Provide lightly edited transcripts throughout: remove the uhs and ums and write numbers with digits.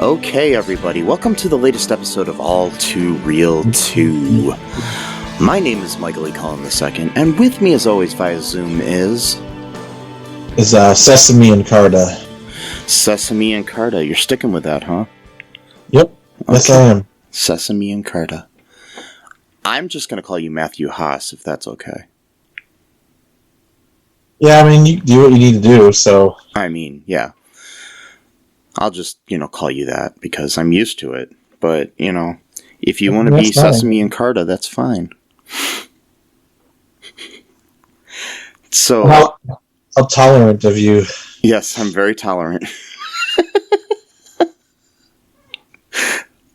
Okay, everybody, welcome to the latest episode of All Too Real 2. My name is Michael E. Cullen II, and with me, as always, via Zoom is Sesame and Carta. Sesame and Carta. You're sticking with that, huh? Yep, okay. Yes I am. Sesame and Carta. I'm just going to call you Matthew Haas, if that's okay. Yeah, I mean, you do what you need to do, so... I mean, yeah. I'll just, call you that because I'm used to it. But, if you want to be fine. Sesame and Carta, that's fine. So... How tolerant of you. Yes, I'm very tolerant.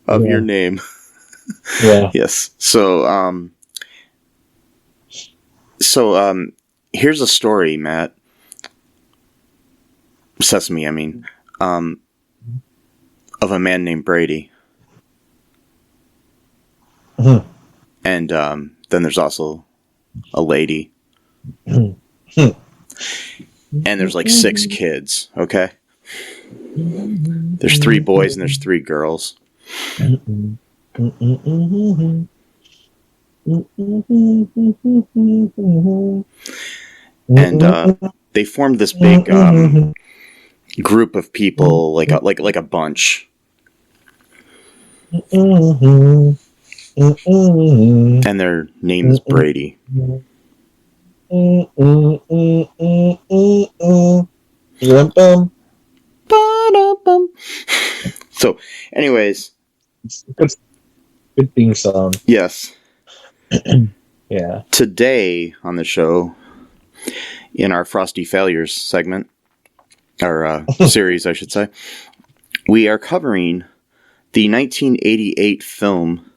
Of your name. Yeah. Yes. So, here's a story, Matt. Sesame, I mean. Of a man named Brady. Mm-hmm. And then there's also a lady. Mm-hmm. And there's like 6 kids, okay? There's 3 boys and there's 3 girls. And they formed this big group of people, like a bunch. And their name is Brady. So, anyways. Good theme song. Yes. Yeah. Today on the show, in our Frosty Failures segment, or series, I should say, we are covering the 1988 film,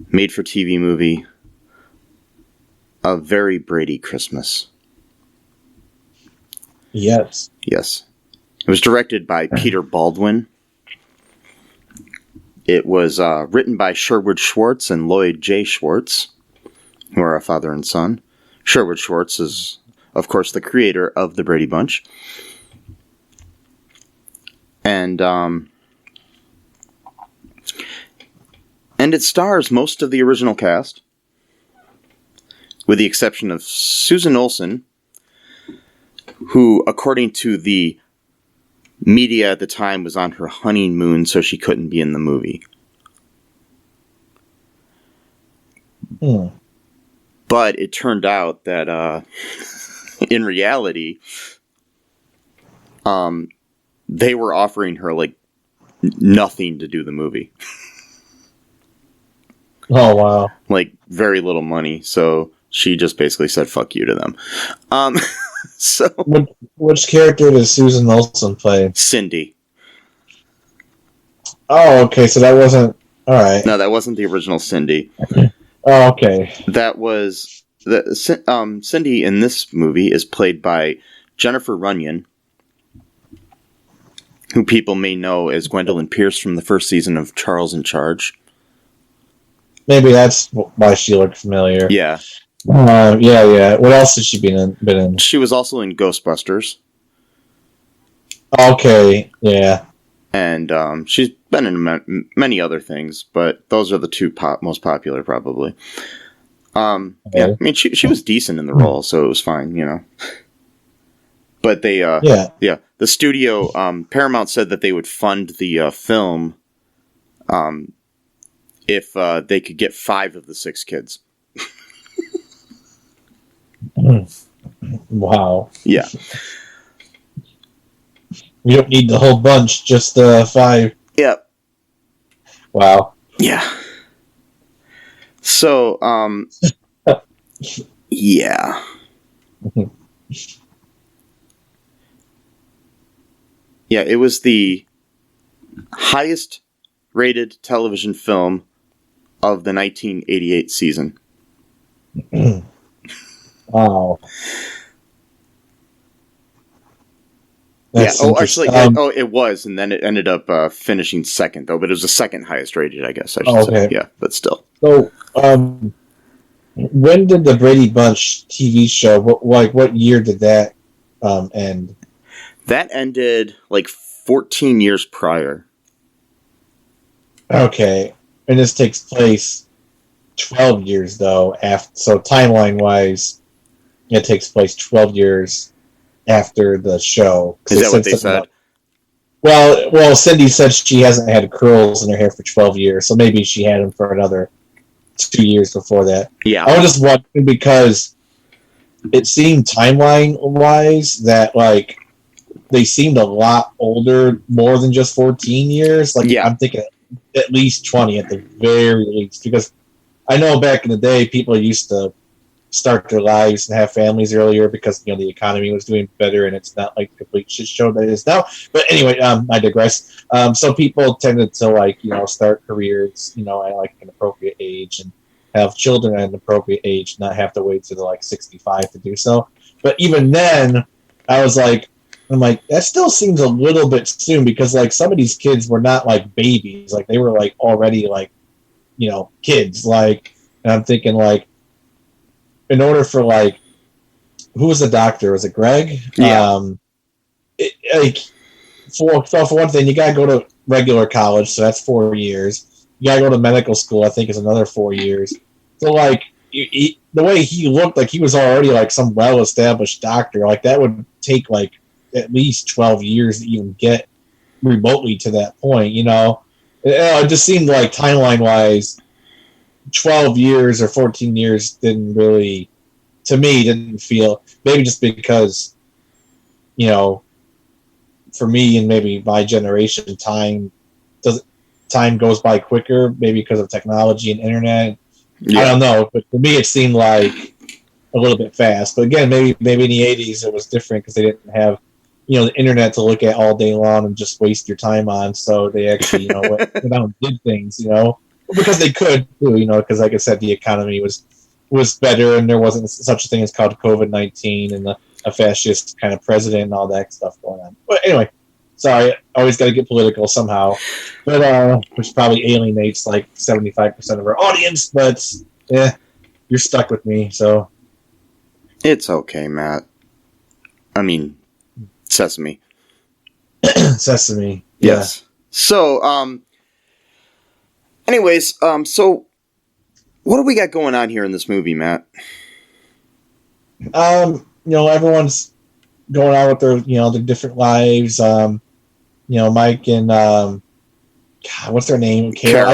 made-for-TV movie, A Very Brady Christmas. Yes. Yes. It was directed by Peter Baldwin. It was written by Sherwood Schwartz and Lloyd J. Schwartz, who are a father and son. Sherwood Schwartz is, of course, the creator of The Brady Bunch. And it stars most of the original cast, with the exception of Susan Olsen, who, according to the media at the time, was on her honeymoon, so she couldn't be in the movie. But it turned out that, in reality, they were offering her, nothing to do the movie. Oh, wow. Very little money, so she just basically said, fuck you to them. So... Which character does Susan Olsen play? Cindy. Oh, okay, so that wasn't... Alright. No, that wasn't the original Cindy. Oh, okay. That was... Cindy in this movie is played by Jennifer Runyon, who people may know as Gwendolyn Pierce from the first season of Charles in Charge. Maybe that's why she looked familiar. Yeah. Yeah. What else has she been in? She was also in Ghostbusters. Okay, yeah. And she's been in many other things, but those are the 2 most popular, probably. Okay. Yeah, I mean, she was decent in the role, so it was fine, But they, the studio, Paramount said that they would fund the film if they could get 5 of the 6 kids. Wow. Yeah. We don't need the whole bunch, just 5. Yep. Wow. Yeah. So, yeah. Yeah, it was the highest rated television film of the 1988 season. Wow. Yeah. That's Oh, actually, interesting. it was, and then it ended up finishing second, though. But it was the second highest rated, I guess I should say. Okay. Yeah, but still. So, when did the Brady Bunch TV show? What year did that end? That ended like 14 years prior. Okay, and this takes place 12 years though. After, so timeline wise, it takes place 12 years after the show. Is that what they said? Well, Cindy said she hasn't had curls in her hair for 12 years, so maybe she had them for another 2 years before that. Yeah. I was just wondering because it seemed timeline-wise that, like, they seemed a lot older, more than just 14 years. Like, Yeah. I'm thinking at least 20 at the very least, because I know back in the day, people used to start their lives and have families earlier because the economy was doing better, and it's not like the complete shit show that it is now. But anyway, I digress. So people tended to start careers at like an appropriate age and have children at an appropriate age, not have to wait to the 65 to do so. But even then, I'm like, that still seems a little bit soon because some of these kids were not like babies, like they were already kids. And I'm thinking in order for who was the doctor? Was it Greg? Yeah. For one thing, you gotta go to regular college, so that's 4 years. You gotta go to medical school, I think, is another 4 years. So the way he looked, like he was already some well-established doctor. That would take at least 12 years to even get remotely to that point. It just seemed like timeline-wise, 12 years or 14 years didn't really, to me, didn't feel, maybe just because, for me and maybe my generation, time goes by quicker, maybe because of technology and internet. Yeah. I don't know, but for me it seemed like a little bit fast. But again, maybe in the 80s it was different because they didn't have the internet to look at all day long and just waste your time on. So they actually went out and did things, because they could too, because like I said, the economy was better and there wasn't such a thing as called COVID-19 and a fascist kind of president and all that stuff going on. But anyway, sorry, always got to get political somehow, but which probably alienates 75% of our audience. But yeah, you're stuck with me, so It's okay, Matt. I mean, Sesame. Sesame. Yes. So, anyways, so what do we got going on here in this movie, Matt? Everyone's going on with their different lives. Mike and God, what's their name? Carol.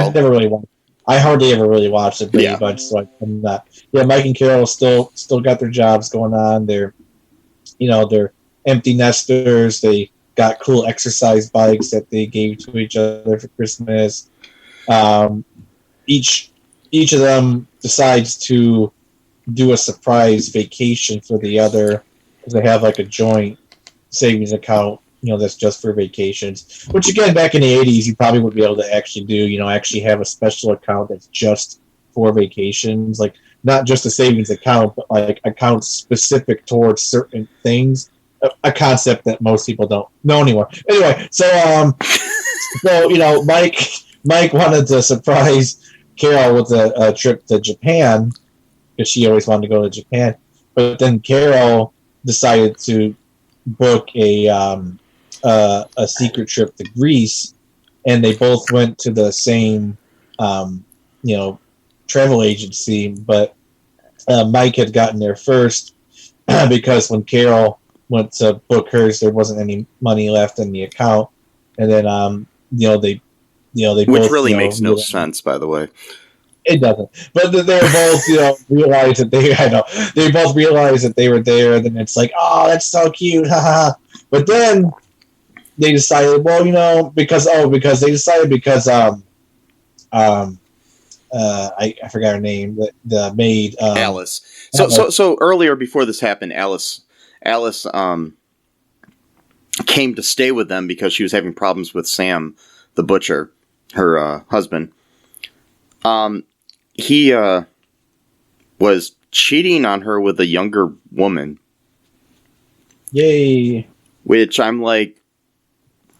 I hardly ever really watched it, Brady Bunch, so I'm not. Yeah, Mike and Carol still got their jobs going on. They're empty nesters. They got cool exercise bikes that they gave to each other for Christmas. Each of them decides to do a surprise vacation for the other because they have a joint savings account, that's just for vacations. Which again, back in the 80s, you probably would be able to actually do, actually have a special account that's just for vacations, not just a savings account, but accounts specific towards certain things. A concept that most people don't know anymore. Anyway, so Mike wanted to surprise Carol with a trip to Japan because she always wanted to go to Japan. But then Carol decided to book a secret trip to Greece, and they both went to the same travel agency. But Mike had gotten there first because when Carol went to book hers, there wasn't any money left in the account, and then they Which both, really makes no sense, by the way. It doesn't. But they both, realized that they both realized that they were there, and then it's oh, that's so cute, haha. But then they decided, well, because I forgot her name, the maid, Alice. So earlier before this happened, Alice came to stay with them because she was having problems with Sam, the butcher, her husband. He was cheating on her with a younger woman. Yay. Which I'm like,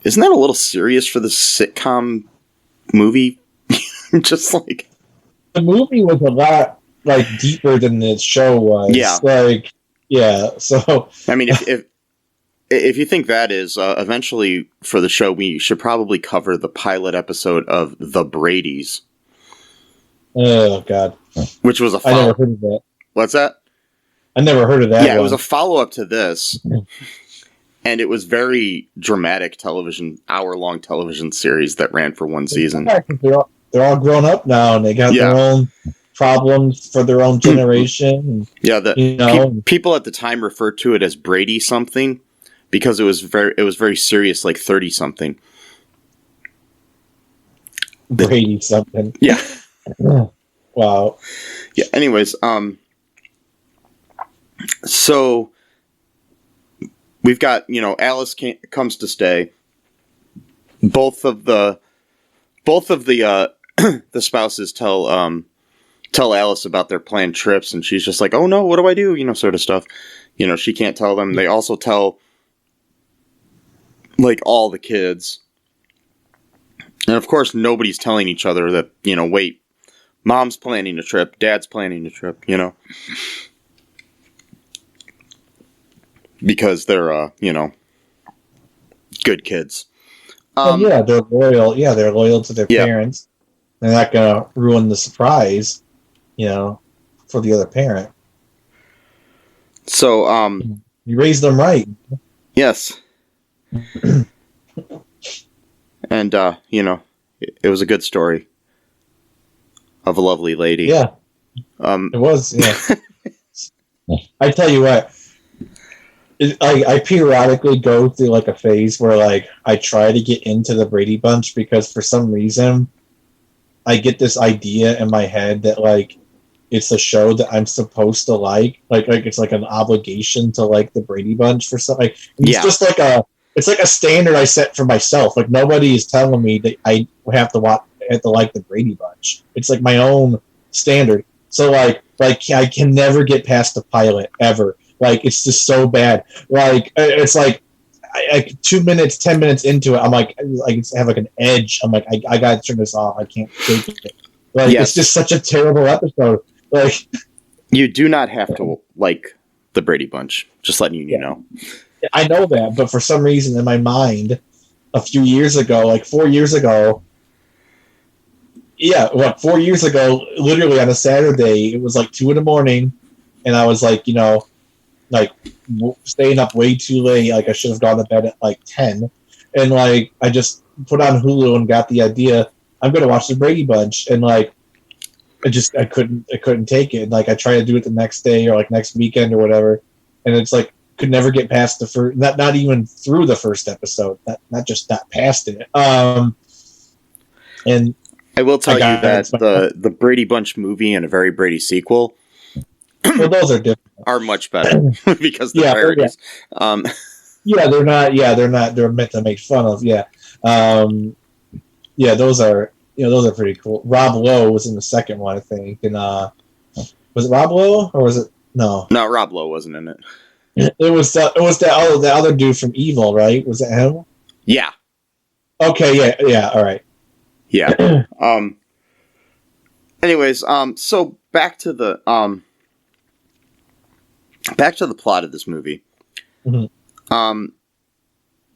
isn't that a little serious for the sitcom movie? Just like... The movie was a lot, like, deeper than the show was. Yeah. Like, yeah, so... I mean, if you think that is, eventually for the show, we should probably cover the pilot episode of The Bradys. Oh, God. Which was a I never heard of that. What's that? I never heard of that. Yeah, one. It was a follow-up to this. And it was very dramatic television, hour-long television series that ran for one season. They're all grown up now, and they got their own problems for their own generation. And, people at the time referred to it as Brady something because it was very serious, like 30-something. Brady something. Yeah. Wow. Yeah. Anyways, so we've got, Alice comes to stay. Both of the the spouses tell Alice about their planned trips, and she's just like, "Oh no, what do I do?" Sort of stuff. She can't tell them. They also tell like all the kids, and of course nobody's telling each other that wait, mom's planning a trip, dad's planning a trip, because they're good kids. They're loyal. Yeah, they're loyal to their parents. They're not gonna ruin the surprise, for the other parent. So, you raised them right. Yes. And it was a good story of a lovely lady. Yeah. It was. Yeah. I tell you what. I periodically go through like a phase where like I try to get into the Brady Bunch because for some reason I get this idea in my head that like it's a show that I'm supposed to like it's like an obligation to like the Brady Bunch for something. It's just like a standard I set for myself. Like nobody is telling me that I have to like the Brady Bunch. It's like my own standard. So like I can never get past the pilot ever. Like, it's just so bad. Like, it's like, 2 minutes, 10 minutes into it, I'm like, I have like an edge. I'm like, I gotta turn this off. I can't take it. Like, It's just such a terrible episode. Like, you do not have to like the Brady Bunch. Just letting you know. I know that, but for some reason in my mind, a few years ago, like 4 years ago, 4 years ago, literally on a Saturday, it was like 2 a.m, and I was like, like staying up way too late. Like I should have gone to bed at like 10, and like I just put on Hulu and got the idea I'm going to watch the Brady Bunch, and like I couldn't take it. And, like I tried to do it the next day or like next weekend or whatever, and it's like could never get past the first, not even through the first episode, not just that past it. And I will tell you that the Brady Bunch movie and A Very Brady sequel. Well, those are different. Are much better because they're parodies. They're not. Yeah, they're not. They're meant to make fun of. Yeah, those are pretty cool. Rob Lowe was in the second one, I think. And was it Rob Lowe or was it no? No, Rob Lowe wasn't in it. It was the other dude from Evil, right? Was it him? Yeah. Okay. Yeah. All right. Yeah. Anyways, so back to the plot of this movie. Mm-hmm.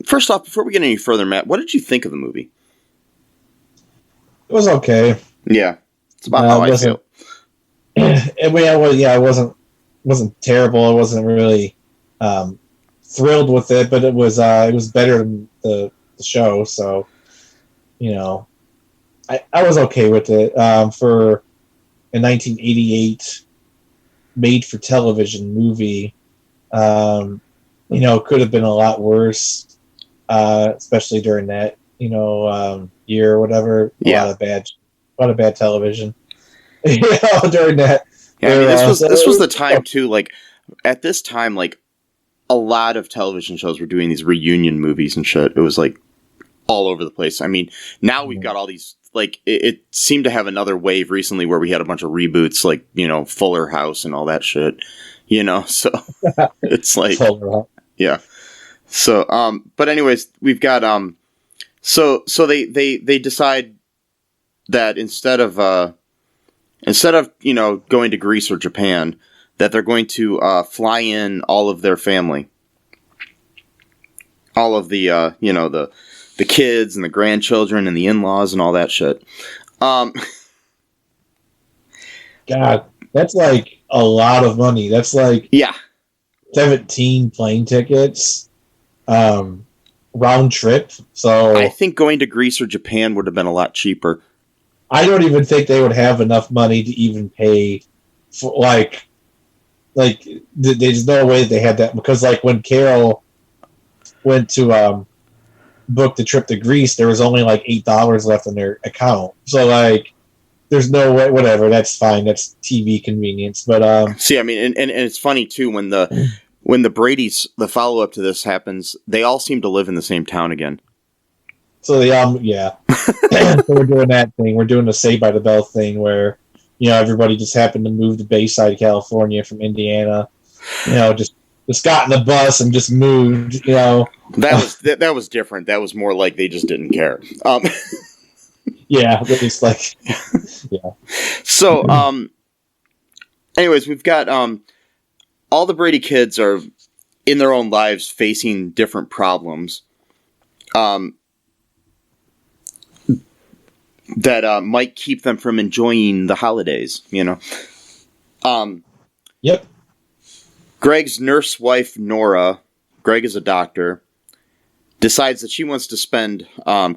First off, before we get any further, Matt, what did you think of the movie? It was okay. Yeah, it's about how I feel. It wasn't terrible. I wasn't really thrilled with it, but it was better than the show. So, I was okay with it for a 1988 made-for-television movie. Could have been a lot worse, especially during that year or whatever. A lot of bad television. During that. Yeah, I mean, this was the time too. Like at this time, like a lot of television shows were doing these reunion movies and shit. It was like all over the place. I mean, now we've got all these, like, it seemed to have another wave recently where we had a bunch of reboots, like, you know, Fuller House and all that shit, you know, so it's like, yeah. So, but anyways, we've got, so they decide that instead of, you know, going to Greece or Japan, that they're going to, fly in all of their family. All of the, you know, the kids and the grandchildren and the in-laws and all that shit. God, that's like a lot of money. That's like 17 plane tickets, round trip. So I think going to Greece or Japan would have been a lot cheaper. I don't even think they would have enough money to even pay for there's no way they had that, because like when Carol went to book the trip to Greece, there was only like $8 left in their account. So like, there's no way. Whatever, that's fine. That's TV convenience. But see, I mean, and it's funny too when the Brady's, the follow up to this happens, they all seem to live in the same town again. So they yeah. So we're doing that thing. We're doing the Saved by the Bell thing where, you know, everybody just happened to move to Bayside, California from Indiana. You know, just got in the bus and just moved, you know. That was different. That was more like they just didn't care. Yeah, it's like, yeah. So, anyways, we've got all the Brady kids are in their own lives facing different problems that might keep them from enjoying the holidays, you know. Yep. Greg's nurse wife, Nora, Greg is a doctor, decides that she wants to spend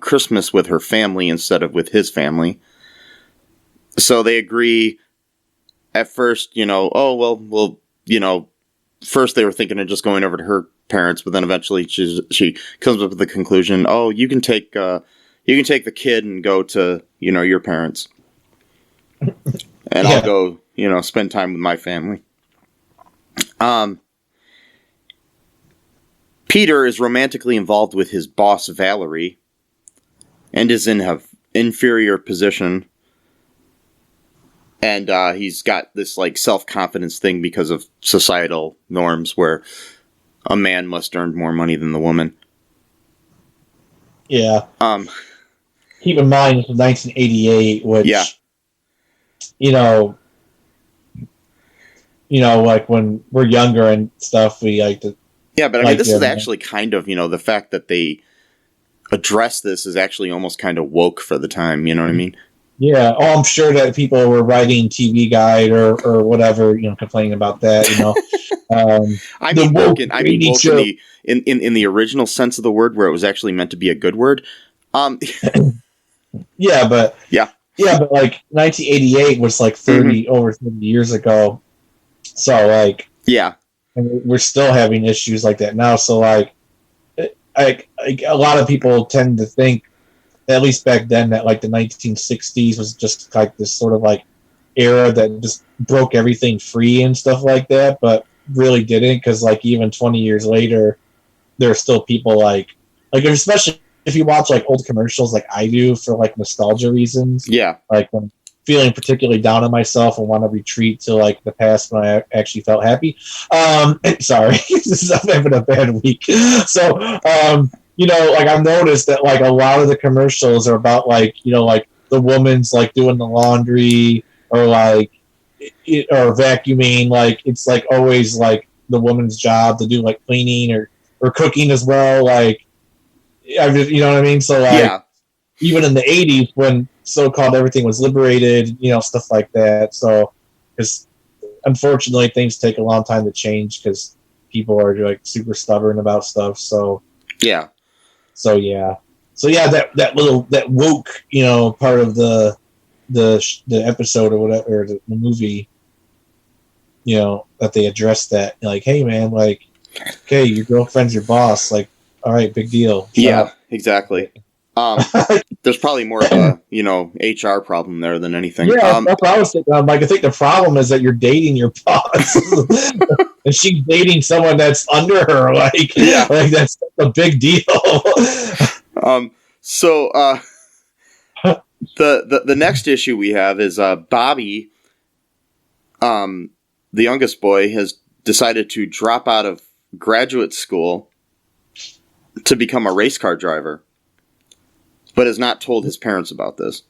Christmas with her family instead of with his family. So they agree at first, you know, oh, well, you know, first they were thinking of just going over to her parents, but then eventually she comes up with the conclusion, oh, you can take the kid and go to, you know, your parents. And I'll go, you know, spend time with my family. Peter is romantically involved with his boss, Valerie, and is in an inferior position. And he's got this, like, self-confidence thing because of societal norms where a man must earn more money than the woman. Yeah. Keep in mind, it's 1988, which, you know, like when we're younger and stuff, we like to. Yeah, but I mean, this is actually kind of, you know, the fact that they address this is actually almost kind of woke for the time, you know what I mean? Yeah. Oh, I'm sure that people were writing TV Guide or whatever, you know, complaining about that, you know. I mean woke in the original sense of the word, where it was actually meant to be a good word. Yeah, but like 1988 was like over 30 years ago. So like, yeah, and we're still having issues like that now. So like a lot of people tend to think, at least back then, that like the 1960s was just like this sort of like era that just broke everything free and stuff like that, but really didn't, because like even 20 years later, there are still people like especially if you watch like old commercials like I do for like nostalgia reasons. Yeah. Like when feeling particularly down on myself and want to retreat to like the past when I actually felt happy. Sorry, I'm having a bad week. So, you know, like I've noticed that like a lot of the commercials are about like, you know, like the woman's like doing the laundry or like, or vacuuming. Like it's like always like the woman's job to do like cleaning or cooking as well. Like, you know what I mean? So like, even in the 80s when so-called everything was liberated, you know, stuff like that. So, because unfortunately things take a long time to change because people are like super stubborn about stuff. So that woke, you know, part of the episode or whatever, or the movie, you know, that they addressed that, like, hey man, like, okay, your girlfriend's your boss, like, all right, big deal. Yeah, exactly. there's probably more of a, HR problem there than anything. Yeah, that's what I was thinking. I think the problem is that you're dating your boss, and she's dating someone that's under her. Like that's a big deal. So the next issue we have is Bobby, the youngest boy, has decided to drop out of graduate school to become a race car driver, but has not told his parents about this.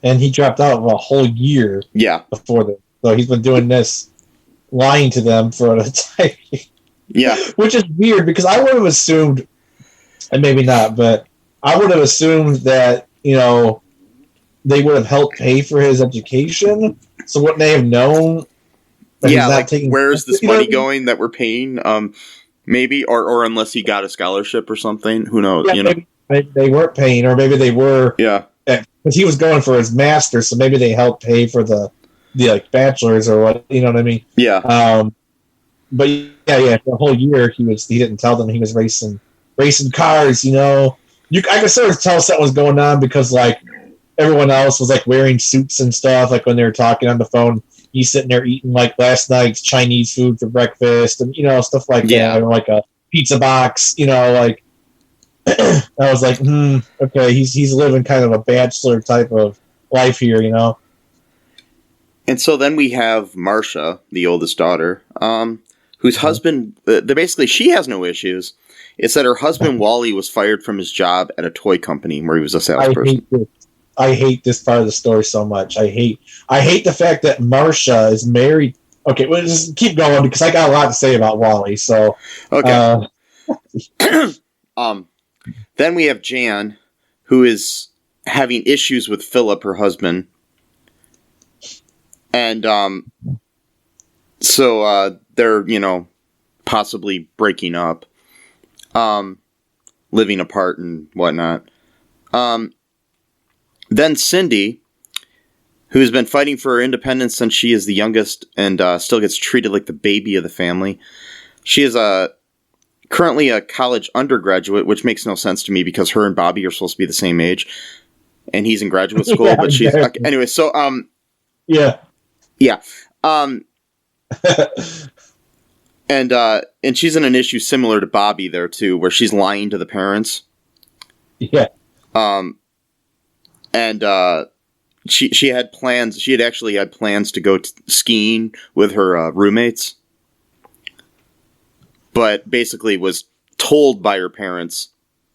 And he dropped out of a whole year before this. So he's been doing this, lying to them for a time. Yeah. Which is weird, because I would have assumed, and maybe not, but I would have assumed that, they would have helped pay for his education. So wouldn't they have known that he's not taking... where is this money going that we're paying? Maybe, or unless he got a scholarship or something. Who knows? Yeah, maybe they weren't paying, or maybe they were... Yeah. Because he was going for his master's, so maybe they helped pay for the bachelor's or what, you know what I mean? Yeah. But for a whole year he didn't tell them he was racing cars. I could sort of tell something was going on, because like everyone else was like wearing suits and stuff. Like when they were talking on the phone, he's sitting there eating like last night's Chinese food for breakfast, and stuff like that, or like a pizza box. Like I was like, okay, he's living kind of a bachelor type of life here, And so then we have Marcia, the oldest daughter, whose husband, basically she has no issues. It's that her husband, Wally, was fired from his job at a toy company where he was a salesperson. I hate this part of the story so much. I hate the fact that Marcia is married. Okay, well, just keep going, because I got a lot to say about Wally. So, okay. Then we have Jan, who is having issues with Philip, her husband. And so they're, possibly breaking up, living apart and whatnot. Then Cindy, who's been fighting for her independence since she is the youngest and still gets treated like the baby of the family. She is currently a college undergraduate, which makes no sense to me, because her and Bobby are supposed to be the same age, and he's in graduate school. But she's anyway. So yeah. And she's in an issue similar to Bobby there too, where she's lying to the parents. Yeah. She had plans. She had actually had plans to go skiing with her roommates, but basically was told by her parents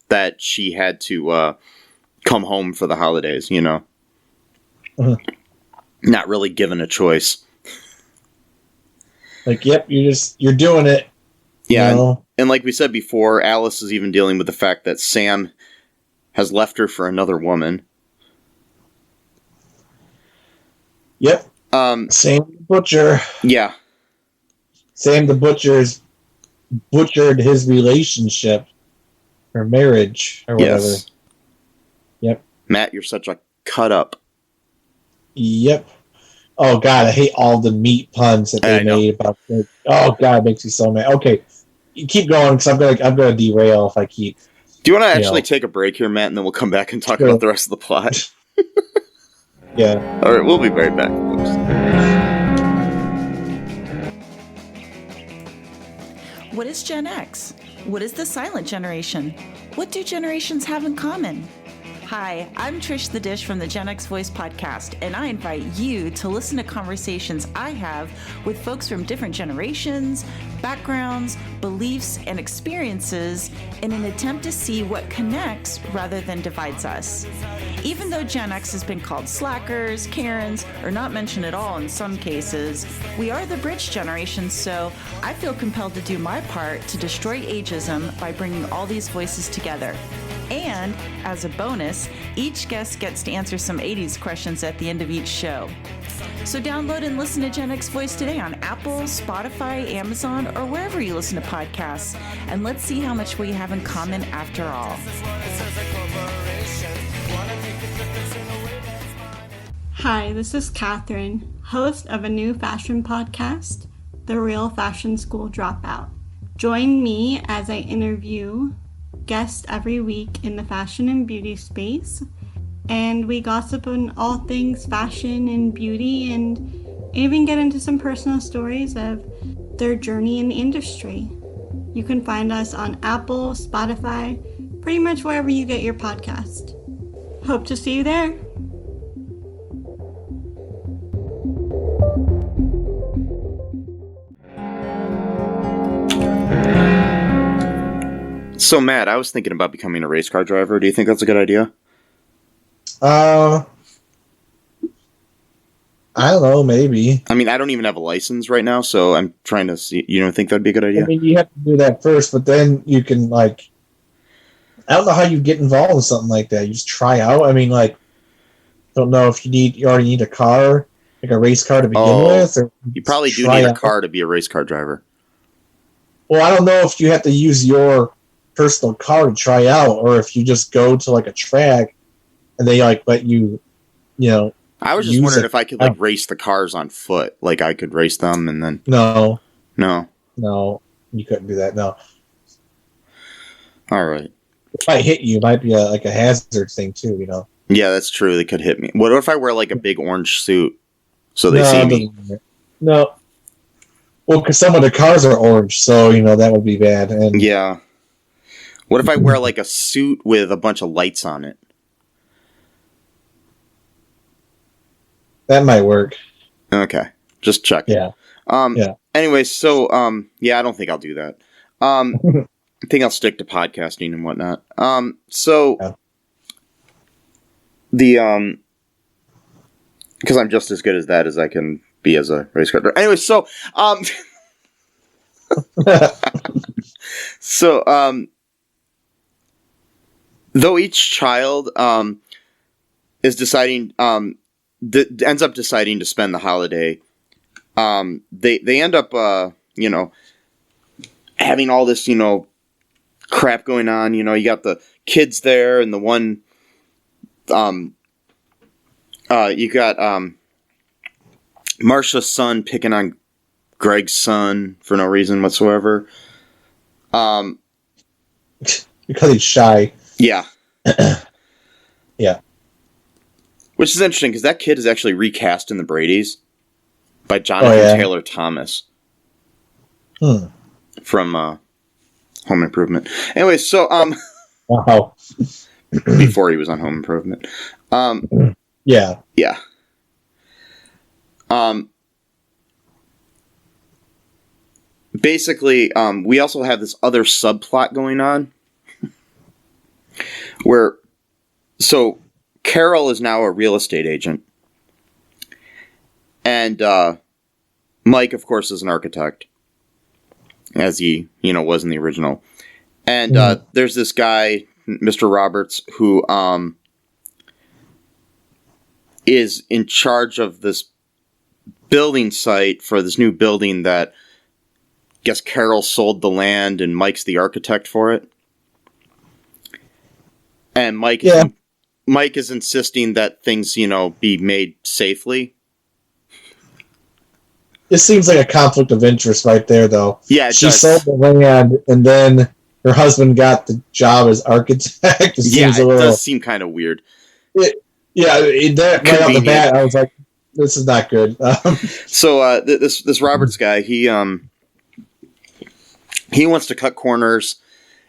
that she had to come home for the holidays. Not really given a choice. Like, yep, you're doing it. Yeah, and like we said before, Alice is even dealing with the fact that Sam has left her for another woman. Yep. Sam the Butcher. Yeah. Sam the Butcher's butchered his relationship or marriage or whatever. Yes. Yep. Matt, you're such a cut up. Yep. Oh God, I hate all the meat puns that they made about it. Oh God, it makes me so mad. Okay, you keep going, because I'm gonna derail if I keep. Do you want to actually take a break here, Matt, and then we'll come back and talk about the rest of the plot? Yeah. All right, we'll be right back, folks. What is Gen X? What is the silent generation? What do generations have in common? Hi, I'm Trish the Dish from the Gen X Voice podcast, and I invite you to listen to conversations I have with folks from different generations, backgrounds, beliefs, and experiences in an attempt to see what connects rather than divides us. Even though Gen X has been called slackers, Karens, or not mentioned at all in some cases, we are the bridge generation, so I feel compelled to do my part to destroy ageism by bringing all these voices together. And, as a bonus, each guest gets to answer some 80s questions at the end of each show. So download and listen to Gen X Voice today on Apple, Spotify, Amazon, or wherever you listen to podcasts. And let's see how much we have in common after all. Hi, this is Catherine, host of a new fashion podcast, The Real Fashion School Dropout. Join me as I interview guest every week in the fashion and beauty space. And we gossip on all things fashion and beauty and even get into some personal stories of their journey in the industry. You can find us on Apple, Spotify, pretty much wherever you get your podcast. Hope to see you there. So, Matt, I was thinking about becoming a race car driver. Do you think that's a good idea? I don't know, maybe. I mean, I don't even have a license right now, so I'm trying to see. You don't think that'd be a good idea? I mean, you have to do that first, but then you can, like, I don't know how you get involved in something like that. You just try out. I mean, like, don't know if you already need a car, like a race car to begin with. Or you probably do need a car to be a race car driver. Well, I don't know if you have to use your personal car to try out, or if you just go to, like, a track and they, like, let you, I was just wondering if I could, like, race the cars on foot. Like, I could race them and then... No, you couldn't do that, no. All right. If I hit you, it might be a hazard thing, too, Yeah, that's true. They could hit me. What if I wear, like, a big orange suit so they see me? No. Well, because some of the cars are orange, so, that would be bad. And Yeah. What if I wear, like, a suit with a bunch of lights on it? that might work. Okay. Just check. Yeah. Yeah. Anyway, so, yeah, I don't think I'll do that. I think I'll stick to podcasting and whatnot. So, because I'm just as good as that as I can be as a race car driver. Anyway, so, though each child, is deciding, ends up deciding to spend the holiday, they end up, having all this, crap going on. You got the kids there and the one, you got, Marcia's son picking on Greg's son for no reason whatsoever. Because he's shy. Yeah. Yeah. Which is interesting, because that kid is actually recast in The Bradys by Jonathan Taylor Thomas. From Home Improvement. Anyway, so Wow. before he was on Home Improvement. Yeah. Yeah. Basically, we also have this other subplot going on where, so Carol is now a real estate agent, and Mike, of course, is an architect, as he, was in the original. And there's this guy, Mr. Roberts, who is in charge of this building site for this new building that, I guess, Carol sold the land and Mike's the architect for it. And Mike is insisting that things, be made safely. It seems like a conflict of interest right there, though. Yeah, she sold the land, and then her husband got the job as architect. It does seem kind of weird. Right off the bat, I was like, "This is not good." So this Roberts guy, he wants to cut corners.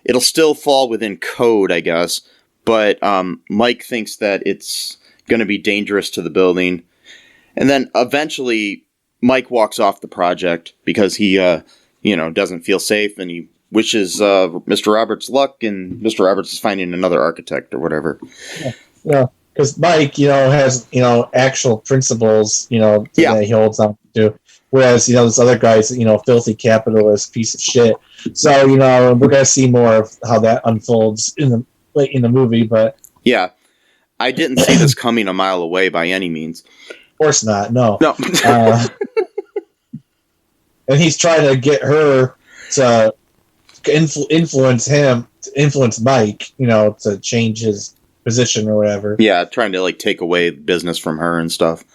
It'll still fall within code, I guess, but Mike thinks that it's going to be dangerous to the building, and then eventually Mike walks off the project because he, doesn't feel safe, and he wishes Mr. Roberts luck, and Mr. Roberts is finding another architect or whatever. Yeah, because Mike, has, actual principles, that he holds on to, whereas, this other guy's, filthy capitalist piece of shit. So, we're gonna see more of how that unfolds in the movie, but yeah, I didn't see this coming a mile away by any means. Of course not. No. And he's trying to get her to influence Mike, to change his position or whatever. Yeah, trying to take away business from her and stuff.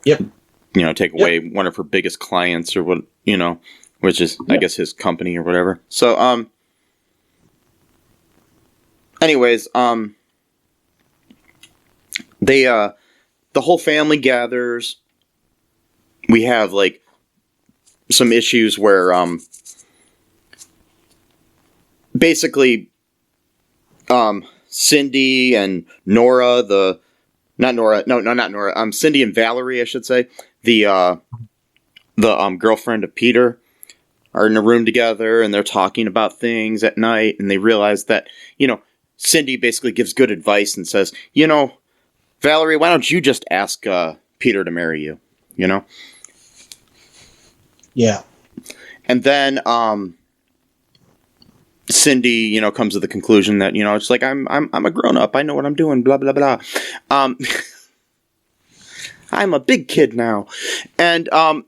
Yep. Take away one of her biggest clients or what, which is, I guess, his company or whatever. So, anyways, they the whole family gathers. We have like some issues where basically Cindy and Nora, not Nora, Cindy and Valerie, I should say, the girlfriend of Peter, are in a room together and they're talking about things at night, and they realize that, Cindy basically gives good advice and says, Valerie, why don't you just ask Peter to marry you, Yeah. And then Cindy, comes to the conclusion that, it's like, I'm a grown up, I know what I'm doing, blah blah blah. I'm a big kid now, and I'm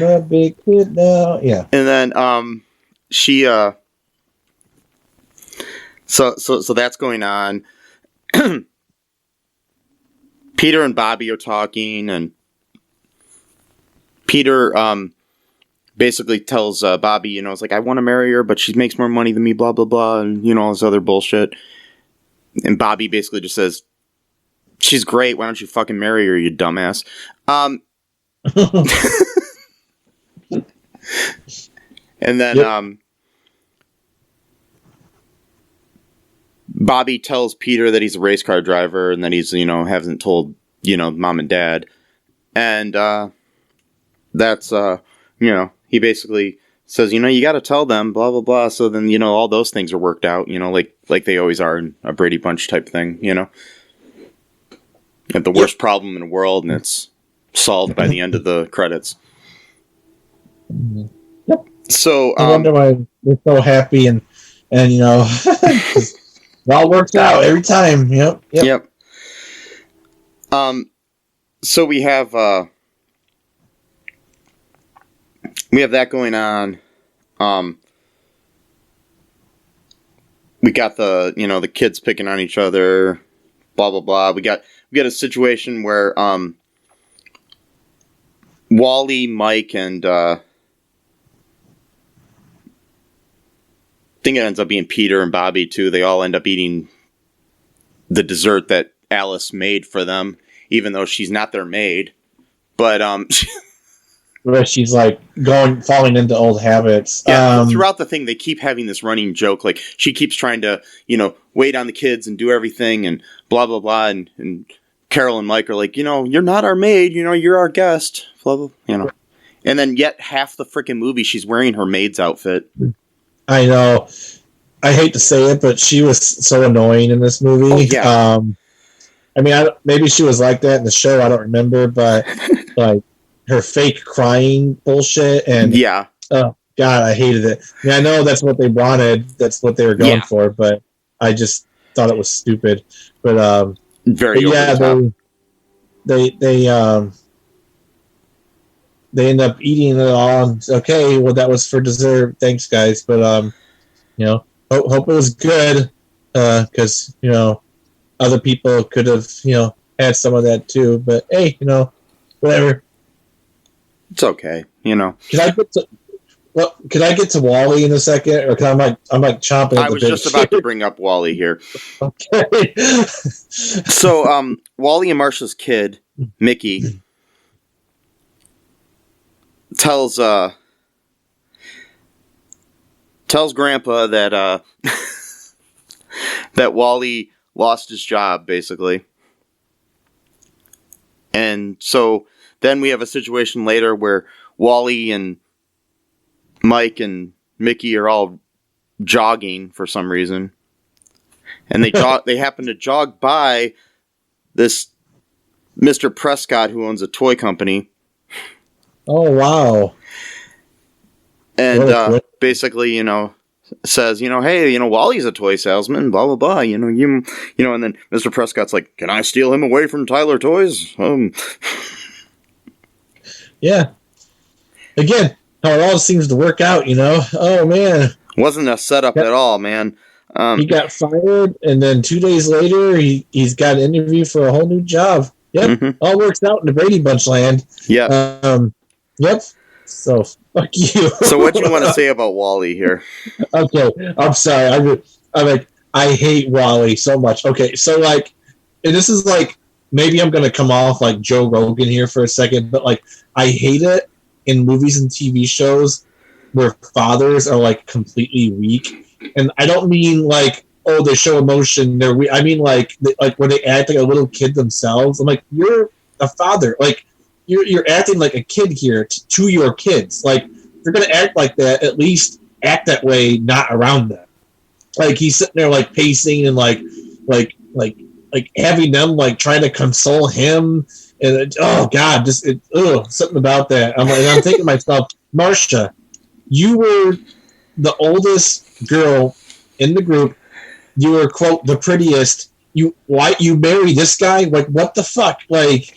a big kid now. Yeah. And then she so that's going on. Peter and Bobby are talking, and Peter basically tells Bobby, it's like, I want to marry her, but she makes more money than me, blah blah blah, and all this other bullshit. And Bobby basically just says, she's great, why don't you fucking marry her, you dumbass. And then Bobby tells Peter that he's a race car driver and that he's, hasn't told, mom and dad. And that's, he basically says, you got to tell them, blah, blah, blah. So then, all those things are worked out, like they always are in a Brady Bunch type thing, Have the worst problem in the world, and it's solved by the end of the credits. Yep. So I wonder why they're so happy and it all works out every time. Yep. So we have that going on. We got the kids picking on each other, blah blah blah. We got a situation where Wally, Mike, and I think it ends up being Peter and Bobby too. They all end up eating the dessert that Alice made for them, even though she's not their maid. But where she's like falling into old habits. Yeah, throughout the thing, they keep having this running joke. Like, she keeps trying to, wait on the kids and do everything and blah, blah, blah. And Carol and Mike are like, you're not our maid, you're our guest. Blah, blah, And then yet half the freaking movie, she's wearing her maid's outfit. I know. I hate to say it, but she was so annoying in this movie. Oh, yeah. I mean, maybe she was like that in the show. I don't remember, but like her fake crying bullshit and oh god, I hated it. I mean, I know that's what they wanted. That's what they were going for, but I just thought it was stupid. But very over the top. They end up eating it all. And, okay, well, that was for dessert. Thanks, guys. But hope it was good because other people could have had some of that too. But hey, whatever. It's okay, Can I get to Wally in a second, or I'm like chomping? I was just about to bring up Wally here. Okay. So, Wally and Marcia's kid, Mickey, tells Grandpa that that Wally lost his job, basically. And so then we have a situation later where Wally and Mike and Mickey are all jogging for some reason. And they happen to jog by this Mr. Prescott, who owns a toy company. Oh, wow. And basically, says, hey, Wally's a toy salesman, blah, blah, blah, and then Mr. Prescott's like, can I steal him away from Tyler Toys? Yeah. Again, how it all seems to work out, Oh, man. Wasn't a setup at all, man. He got fired, and then 2 days later, he's got an interview for a whole new job. Yep. Mm-hmm. All works out in the Brady Bunch land. Yeah. Yep. So, fuck you. So what do you want to say about Wally here? Okay. I'm sorry. I'm like, I hate Wally so much. Okay, so like, and this is like, maybe I'm gonna come off like Joe Rogan here for a second, but like, I hate it in movies and TV shows where fathers are like completely weak, and I don't mean like, oh, they show emotion, they're weak. I mean like when they act like a little kid themselves. I'm like, you're a father, like you're acting like a kid here to your kids. Like, if you're gonna act like that, at least act that way, not around them. Like, he's sitting there like pacing and like having them like trying to console him, and oh god, just something about that. I'm thinking to myself, Marcia, you were the oldest girl in the group. You were, quote, the prettiest. Why you marry this guy? Like, what the fuck? Like,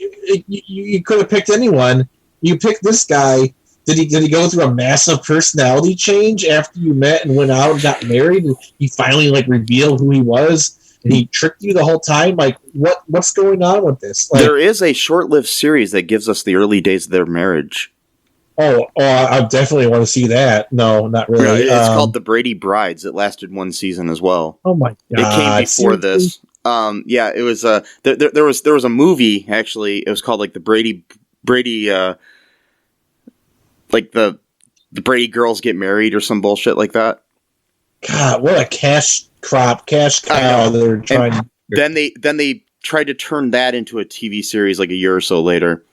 you could have picked anyone. You picked this guy. Did he go through a massive personality change after you met and went out and got married? And he finally like revealed who he was, and he tricked you the whole time. Like, what's going on with this? Like, There is a short-lived series that gives us the early days of their marriage. I definitely want to see that. No, not really. Yeah, it's called The Brady Brides. It lasted one season as well. Oh my god! It came before seriously? this. Yeah, it was. There was a movie actually. It was called like the Brady, like the Brady girls get married or some bullshit like that. God, what a cash cow they're trying. Then they tried to turn that into a TV series like a year or so later.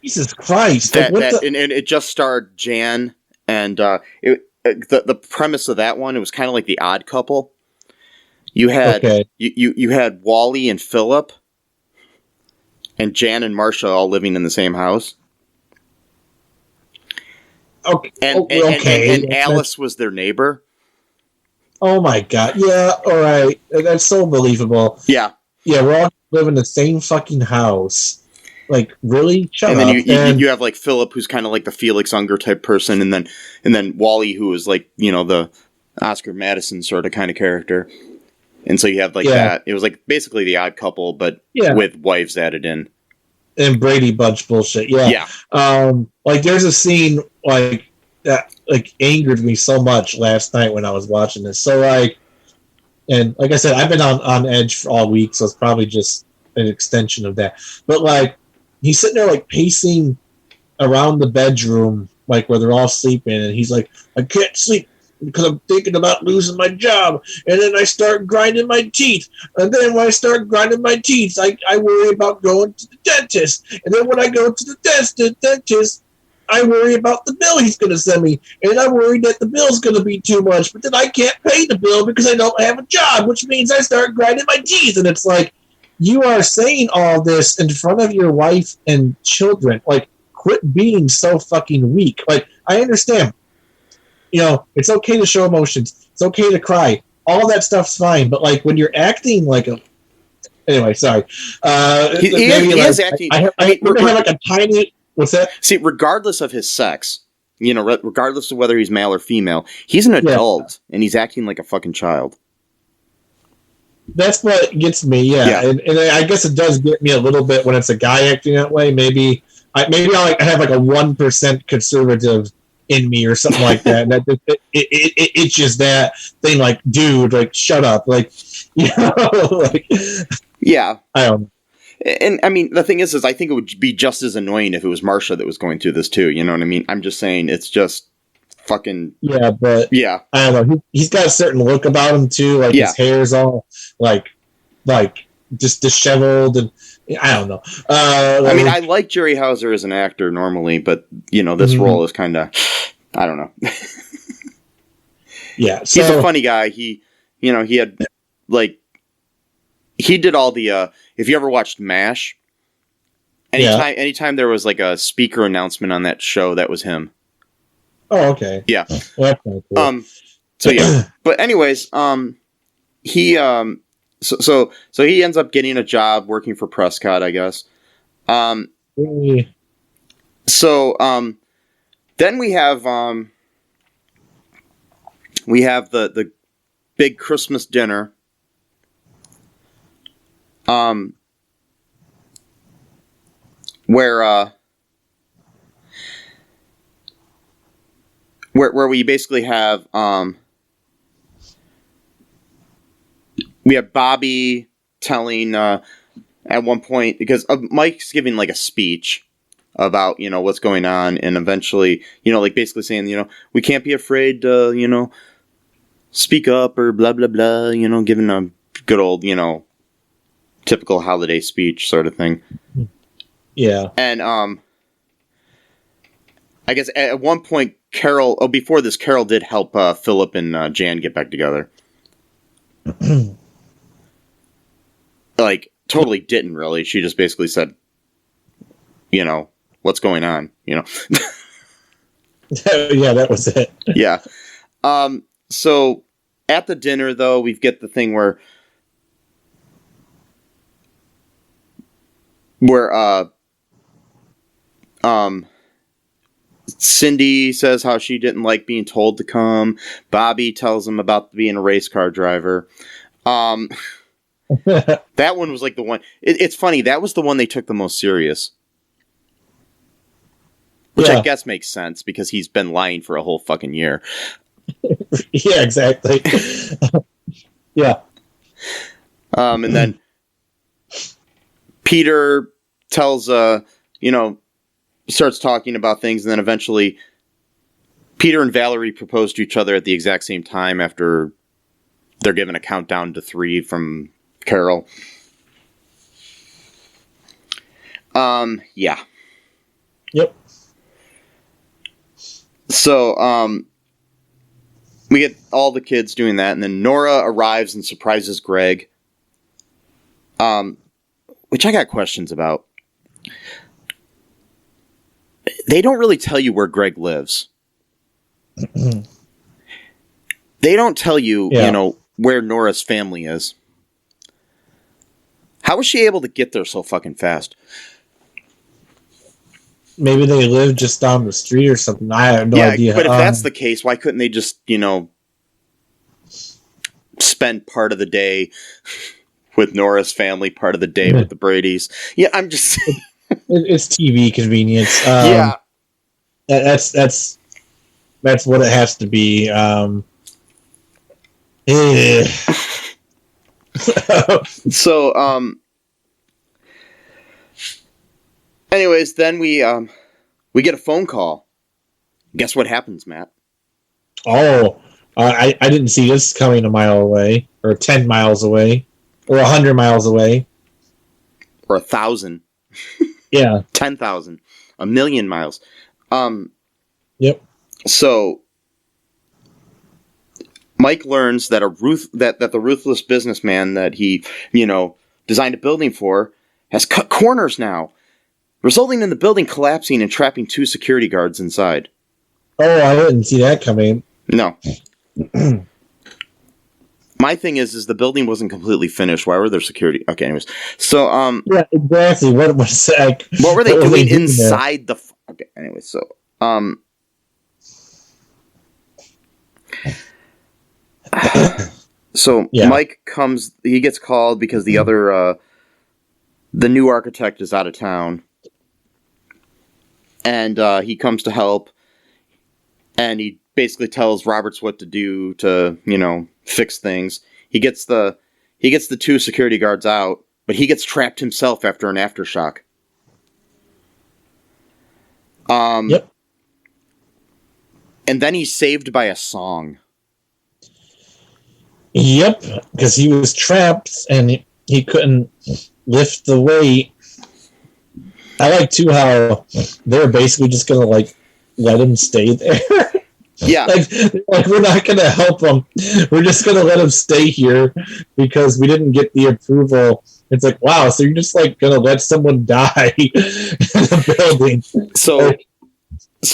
Jesus Christ! And it just starred Jan, and the premise of that one, it was kind of like The Odd Couple. You had you had Wally and Philip, and Jan and Marcia all living in the same house. Okay, and Alice was their neighbor. Oh my god! Yeah, all right, that's so believable. Yeah, we're all living in the same fucking house. Like, really? Shut and up. Then you have like Philip, who's kind of like the Felix Unger type person, and then Wally, who is like, you know, the Oscar Madison sort of kind of character. And so you have like that. It was like basically The Odd Couple, but with wives added in. And Brady Bunch bullshit. Yeah. Like, there's a scene like that like angered me so much last night when I was watching this. So like, and like I said, I've been on edge for all week, so it's probably just an extension of that. But like, he's sitting there like pacing around the bedroom, like where they're all sleeping, and he's like, I can't sleep because I'm thinking about losing my job, and then I start grinding my teeth, and then when I start grinding my teeth, I worry about going to the dentist, and then when I go to the dentist, I worry about the bill he's going to send me, and I'm worried that the bill's going to be too much, but then I can't pay the bill because I don't have a job, which means I start grinding my teeth, and it's like, you are saying all this in front of your wife and children. Like, quit being so fucking weak. Like, I understand. You know, it's okay to show emotions. It's okay to cry. All that stuff's fine. But, like, when you're acting like a... Anyway, sorry. He is acting... I have like a tiny... What's that? See, regardless of his sex, you know, regardless of whether he's male or female, he's an adult, and he's acting like a fucking child. That's what gets me, and I guess it does get me a little bit when it's a guy acting that way. Maybe I have like a 1% conservative in me or something like that. And it's just that thing, like, dude, like, shut up, like, you know, like, yeah, I don't know. And I mean, the thing is I think it would be just as annoying if it was Marcia that was going through this too. You know what I mean? I'm just saying, it's just fucking but I don't know. He's got a certain look about him too. Like, his hair's all like just disheveled, and I don't know. I mean, I like Jerry Hauser as an actor normally, but you know, this role is kind of, I don't know. He's a funny guy. He had like, he did all the. If you ever watched MASH, anytime there was like a speaker announcement on that show, that was him. Oh, okay. Yeah. Well, that's kinda cool. So yeah. But anyways, he so he ends up getting a job working for Prescott, I guess. So then we have the big Christmas dinner. Where we basically have we have Bobby telling at one point, because Mike's giving like a speech about, what's going on, and eventually, like basically saying, we can't be afraid to, speak up or blah, blah, blah, giving a good old, typical holiday speech sort of thing. Yeah. And I guess at one point, before this, Carol did help Philip and Jan get back together. Like, totally didn't really. She just basically said, what's going on, Yeah, that was it. Yeah. So at the dinner, though, we get the thing where Cindy says how she didn't like being told to come. Bobby tells him about being a race car driver. That one was like the one. It's funny. That was the one they took the most serious. Which I guess makes sense because he's been lying for a whole fucking year. Yeah, exactly. Yeah. And then Peter tells, starts talking about things, and then eventually Peter and Valerie propose to each other at the exact same time after they're given a countdown to 3 from Carol. Yeah. Yep. So, we get all the kids doing that, and then Nora arrives and surprises Greg. Which I got questions about. They don't really tell you where Greg lives. They don't tell you, where Nora's family is. How was she able to get there so fucking fast? Maybe they live just down the street or something. I have no idea. But if that's the case, why couldn't they just, spend part of the day with Nora's family, part of the day with the Bradys? Yeah, I'm just saying. It's TV convenience. Yeah. That's what it has to be. So, anyways, then we get a phone call. Guess what happens, Matt? Oh, I didn't see this coming a mile away, or 10 miles away, or 100 miles away. Or 1,000. Yeah. 10,000. 1,000,000 miles. Yep. So Mike learns that that the ruthless businessman that he, designed a building for has cut corners now, resulting in the building collapsing and trapping 2 security guards inside. Oh, I didn't see that coming. No. My thing is the building wasn't completely finished. Why were there security? Okay, anyways. So, yeah, exactly. What was that? What were they doing inside the... Okay, anyways, so, Mike comes... He gets called because the other... the new architect is out of town. And he comes to help. And he basically tells Roberts what to do to, fix things. He gets the 2 security guards out, but he gets trapped himself after an aftershock. Yep. And then he's saved by a song. Yep, because he was trapped and he couldn't lift the weight. I like too how they're basically just gonna let him stay there. Yeah. like we're not going to help him. We're just going to let him stay here because we didn't get the approval. It's like, wow, so you're just going to let someone die in the building. So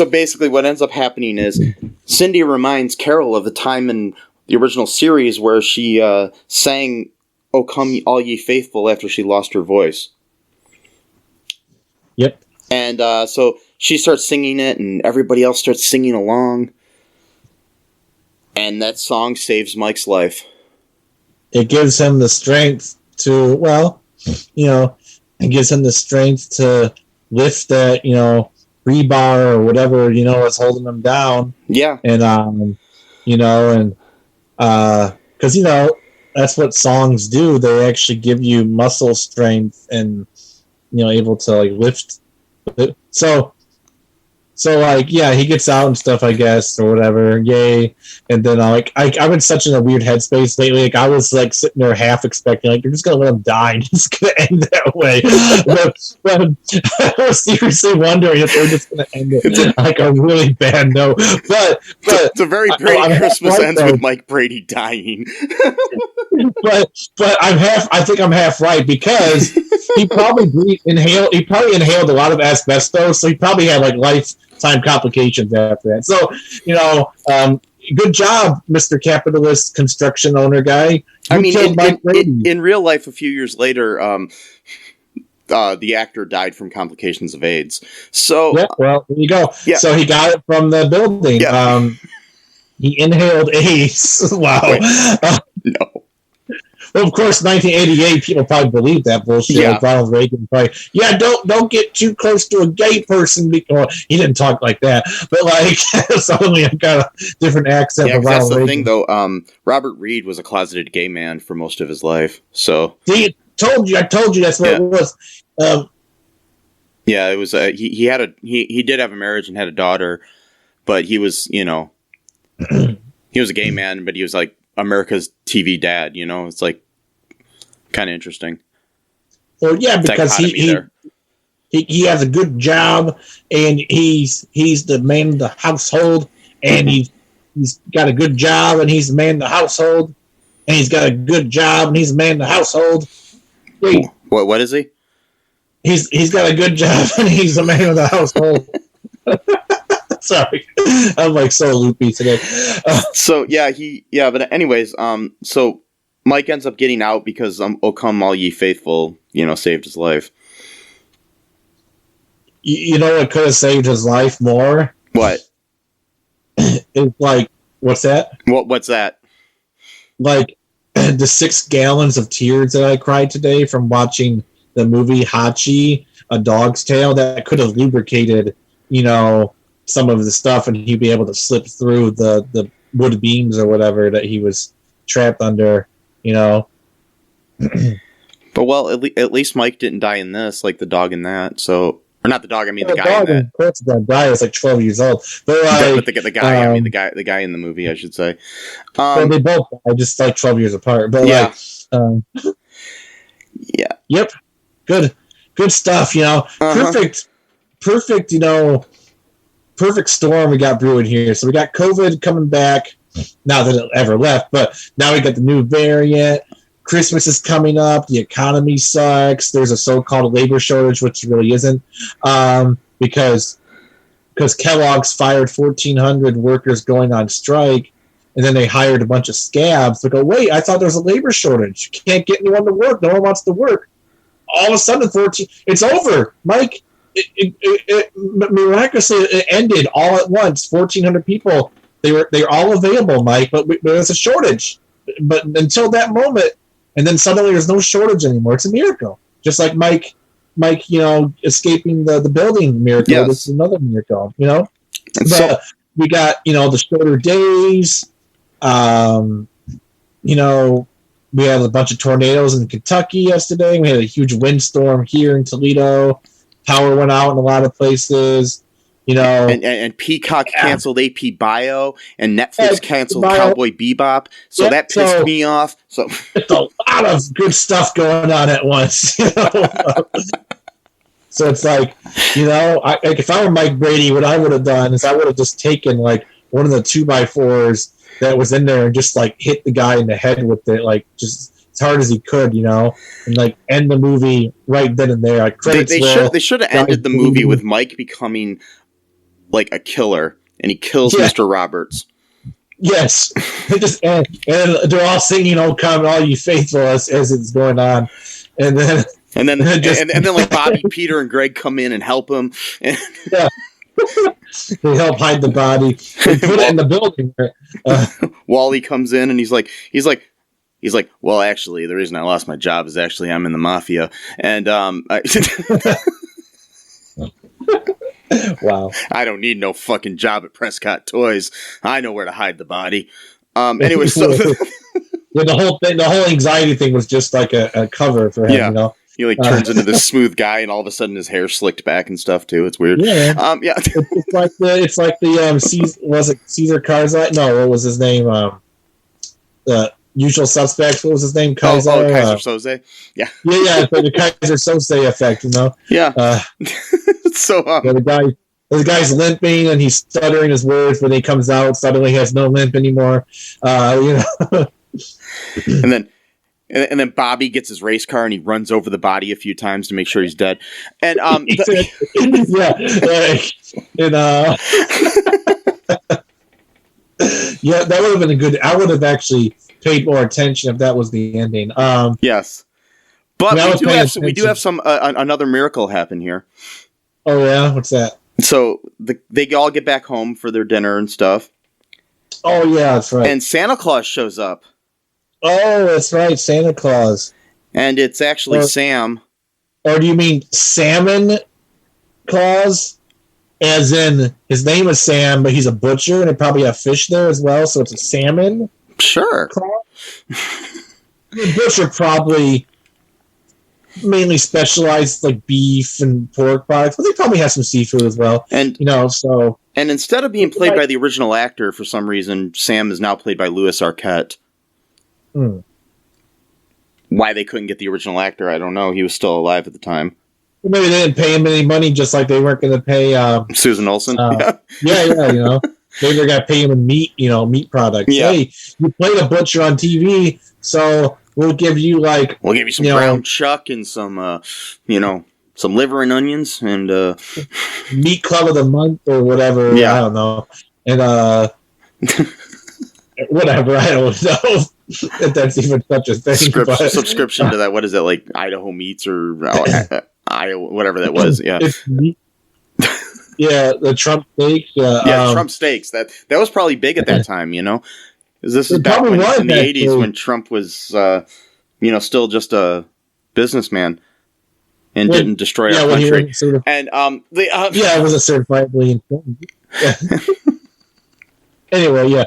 basically what ends up happening is Cindy reminds Carol of the time in the original series where she sang "Oh Come All Ye Faithful" after she lost her voice. Yep. And so she starts singing it and everybody else starts singing along. And that song saves Mike's life. It gives him the strength to, it gives him the strength to lift that, rebar or whatever, is holding him down. Yeah. And, because, that's what songs do. They actually give you muscle strength and able to like lift. So like, yeah, he gets out and stuff, I guess, or whatever. Yay! And then I've been such in a weird headspace lately. Like I was like sitting there half expecting, like, you're just gonna let him die, and it's gonna end that way. but I was seriously wondering if they're just gonna end it like a really bad note. But it's a very Brady Christmas ends with Mike Brady dying. but I think I'm half right, because he probably inhaled a lot of asbestos, so he probably had like lifetime complications after that. So, good job, Mr. Capitalist construction owner guy. I mean, in real life, a few years later, the actor died from complications of AIDS. So, yeah, well, there you go. Yeah. So he got it from the building. Yeah. He inhaled AIDS. Wow. No. Well, of course, 1988, people probably believe that bullshit. Yeah. Like Ronald Reagan probably, don't get too close to a gay person. Well, he didn't talk like that, but like suddenly I've got a different accent. Yeah, that's the thing, though. Robert Reed was a closeted gay man for most of his life. So, see, I told you that's what it was. Yeah, it was. He did have a marriage and had a daughter, but he was, he was a gay man, but he was like America's TV dad. It's like kind of interesting. Well, yeah, because he has a good job, and he's the man of the household, and he's got a good job, and he's the man of the household, and he's got a good job, and he's the man of the household. Wait, what is he? He's got a good job, and he's the man of the household. Sorry, I'm like so loopy today. But anyways, so Mike ends up getting out because "O Come All Ye Faithful," saved his life. You know what could have saved his life more? What? It's like, what's that? What's that? Like the 6 gallons of tears that I cried today from watching the movie Hachi, A Dog's Tale, that could have lubricated, some of the stuff, and he'd be able to slip through the wood beams or whatever that he was trapped under, But at least Mike didn't die in this, like the dog in that. So, or not the dog. I mean the guy in that. Of course, the guy is like 12 years old. But the guy. I mean the guy in the movie, I should say. Well, they both are just like 12 years apart. But yeah. Yeah. Yep. Good stuff. Perfect. Perfect storm we got brewing here. So we got COVID coming back. Not that it ever left, but now we got the new variant. Christmas is coming up. The economy sucks. There's a so-called labor shortage, which really isn't, because Kellogg's fired 1,400 workers going on strike, and then they hired a bunch of scabs. They go, wait, I thought there was a labor shortage. You can't get anyone to work. No one wants to work. All of a sudden, it's over, Mike. It miraculously ended all at once. 1,400 people. They were all available, Mike, but there's a shortage. But until that moment, and then suddenly there's no shortage anymore. It's a miracle. Just like Mike, escaping the building miracle. Yes. This is another miracle. But we got the shorter days. We had a bunch of tornadoes in Kentucky yesterday. We had a huge windstorm here in Toledo. Power went out in a lot of places. And Peacock canceled AP Bio, and Netflix canceled Cowboy Bebop. So that pissed me off. So it's a lot of good stuff going on at once. So it's like, if I were Mike Brady, what I would have done is I would have just taken like one of the 2x4s that was in there and just like hit the guy in the head with it, like just as hard as he could, and like end the movie right then and there. Like they should have ended the movie with Mike becoming like a killer, and he kills Mr. Roberts. Yes, and they're all singing "O Come All You Faithful" as it's going on, and then like Bobby, Peter, and Greg come in and help him. Yeah. They help hide the body. They put it in the building. Wally comes in and he's like, well, actually, the reason I lost my job is actually I'm in the mafia, and wow, I don't need no fucking job at Prescott Toys. I know where to hide the body. Anyway, so Yeah, the whole anxiety thing was just like a cover for him. Yeah. You know, He like turns into this smooth guy, and all of a sudden his hair's slicked back and stuff too. It's weird. Yeah. Yeah. It's like the was it Caesar Karzai? No, what was his name? Usual Suspects. What was his name? Kaiser. Kaiser Soze. Yeah. Yeah. It's like the Kaiser Soze effect. You know. Yeah. So the guy's limping and he's stuttering his words. When he comes out, suddenly he has no limp anymore. You know. And then Bobby gets his race car and he runs over the body a few times to make sure he's dead. And yeah, yeah, that would have been a good. I would have actually paid more attention if that was the ending. Yes, but we do have some another miracle happen here. Oh yeah, what's that? So they all get back home for their dinner and stuff. Oh yeah, that's right. And Santa Claus shows up. Oh, that's right, Santa Claus. And it's actually Sam. Or do you mean Salmon Claus? As in, his name is Sam, but he's a butcher, and they probably have fish there as well, so it's a salmon? Sure. The butcher probably mainly specialized like beef and pork products, but they probably have some seafood as well. And so. And instead of being played by the original actor, for some reason, Sam is now played by Louis Arquette. Why they couldn't get the original actor, I don't know. He was still alive at the time. Maybe they didn't pay him any money, just like they weren't going to pay Susan Olsen. Yeah, you know, maybe they got to pay him in meat products. Yeah. Hey, you played a butcher on TV, so we'll give you some ground chuck and some some liver and onions and meat club of the month or whatever. Yeah. I don't know, and whatever. I don't know if that's even such a thing. Subscription to that. What is it, like Idaho Meats or Iowa, whatever that was? Yeah. Yeah, the Trump steaks. Trump steaks. That was probably big at that time, you know? Because this is back in the 80s when Trump was, still just a businessman and didn't destroy our country. And it wasn't certifiably important. Yeah. Anyway, yeah.